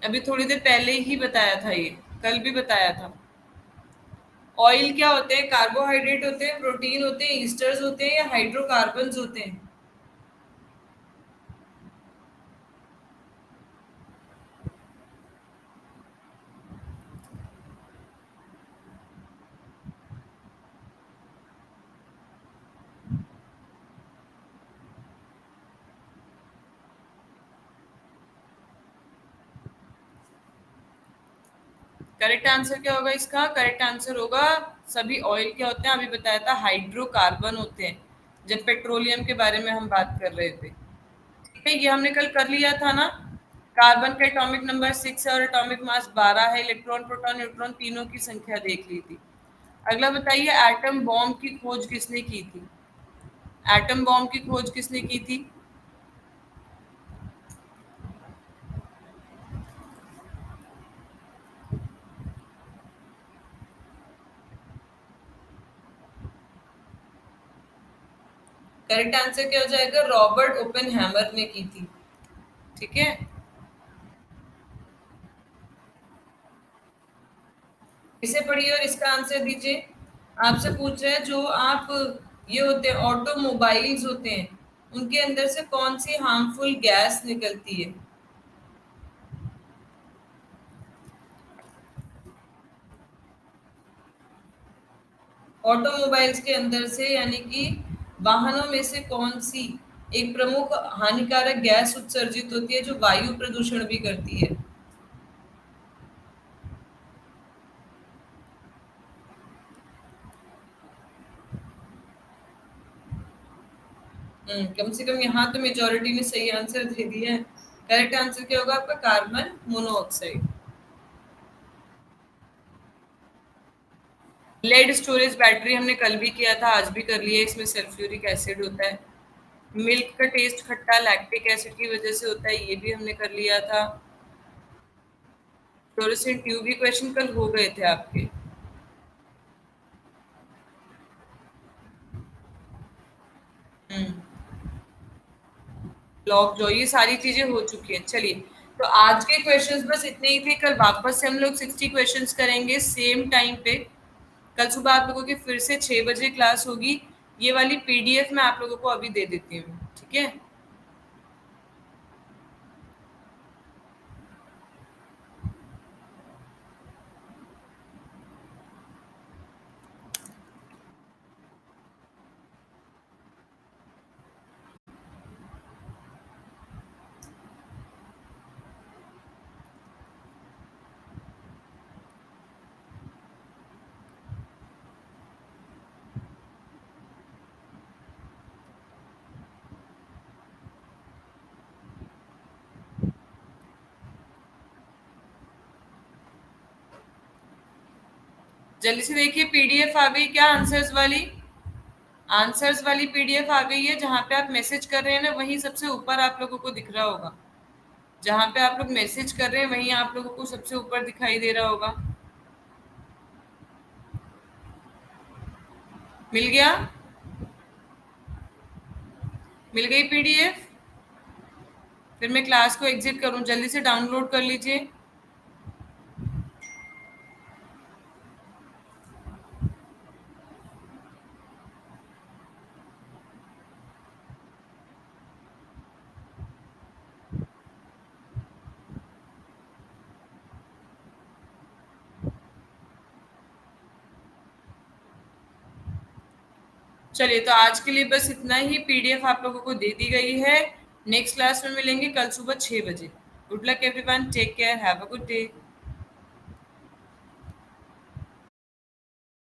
अभी थोड़ी देर पहले ही बताया था ये, कल भी बताया था। ऑयल क्या होते हैं? कार्बोहाइड्रेट होते हैं, प्रोटीन होते हैं, ईस्टर्स होते हैं, या हाइड्रोकार्बन्स होते हैं? करेक्ट आंसर क्या होगा इसका? करेक्ट आंसर होगा, सभी ऑयल क्या होते हैं? अभी बताया था हाइड्रोकार्बन होते हैं, जब पेट्रोलियम के बारे में हम बात कर रहे थे। ठीक है, ये हमने कल कर लिया था ना। कार्बन का एटॉमिक नंबर 6 है और एटॉमिक मास 12 है। इलेक्ट्रॉन प्रोटॉन न्यूट्रॉन तीनों की संख्या देख ली थी। अगला बताइए, एटम बॉम्ब की खोज किसने की थी? एटम बॉम्ब की खोज किसने की थी? करेक्ट आंसर क्या हो जाएगा? रॉबर्ट ओपेनहैमर ने की थी। ठीक है, इसे पढ़िए और इसका आंसर दीजिए। आपसे पूछ रहे हैं, जो आप ये होते हैं ऑटोमोबाइल्स होते हैं, उनके अंदर से कौन सी हार्मफुल गैस निकलती है? ऑटोमोबाइल्स के अंदर से, यानी कि वाहनों में से कौन सी एक प्रमुख हानिकारक गैस उत्सर्जित होती है जो वायु प्रदूषण भी करती है? कम से कम यहाँ तो मेजोरिटी ने सही आंसर दे दिया है। करेक्ट आंसर क्या होगा आपका? Carbon monoxide. Lead storage battery हमने कल भी किया था, आज भी कर लिया। इसमें सल्फ्यूरिक एसिड होता है। मिल्क का टेस्ट खट्टा लैक्टिक एसिड की वजह से होता है, ये भी हमने कर लिया था। फ्लोरेसेंट ट्यूब भी क्वेश्चन कल हो गए थे आपके। ब्लॉक जो ये सारी चीजें हो चुकी हैं। चलिए, तो आज के क्वेश्चंस बस इतने ही थे। कल वापस से हम लोग 60 क्वेश्चंस करेंगे सेम टाइम पे। कल सुबह आप लोगों की फिर से 6 बजे क्लास होगी। ये वाली पीडीएफ मैं आप लोगों को अभी दे देती हूँ, ठीक है। जल्दी से देखिए, पीडीएफ आ गई क्या आंसर्स वाली? आंसर्स वाली पीडीएफ आ गई है। जहां पे आप मैसेज कर रहे हैं ना, वहीं सबसे ऊपर आप लोगों को दिख रहा होगा। जहां पे आप लोग मैसेज कर रहे हैं वहीं आप लोगों को सबसे ऊपर दिखाई दे रहा होगा। मिल गया? मिल गई पीडीएफ? फिर मैं क्लास को एग्जिट करूं, जल्दी से डाउनलोड कर लीजिए। चलिए, तो आज के लिए बस इतना ही। पीडीएफ आप लोगों को दे दी गई है। नेक्स्ट क्लास में मिलेंगे कल सुबह 6 बजे। Good luck everyone, take care, have a good day.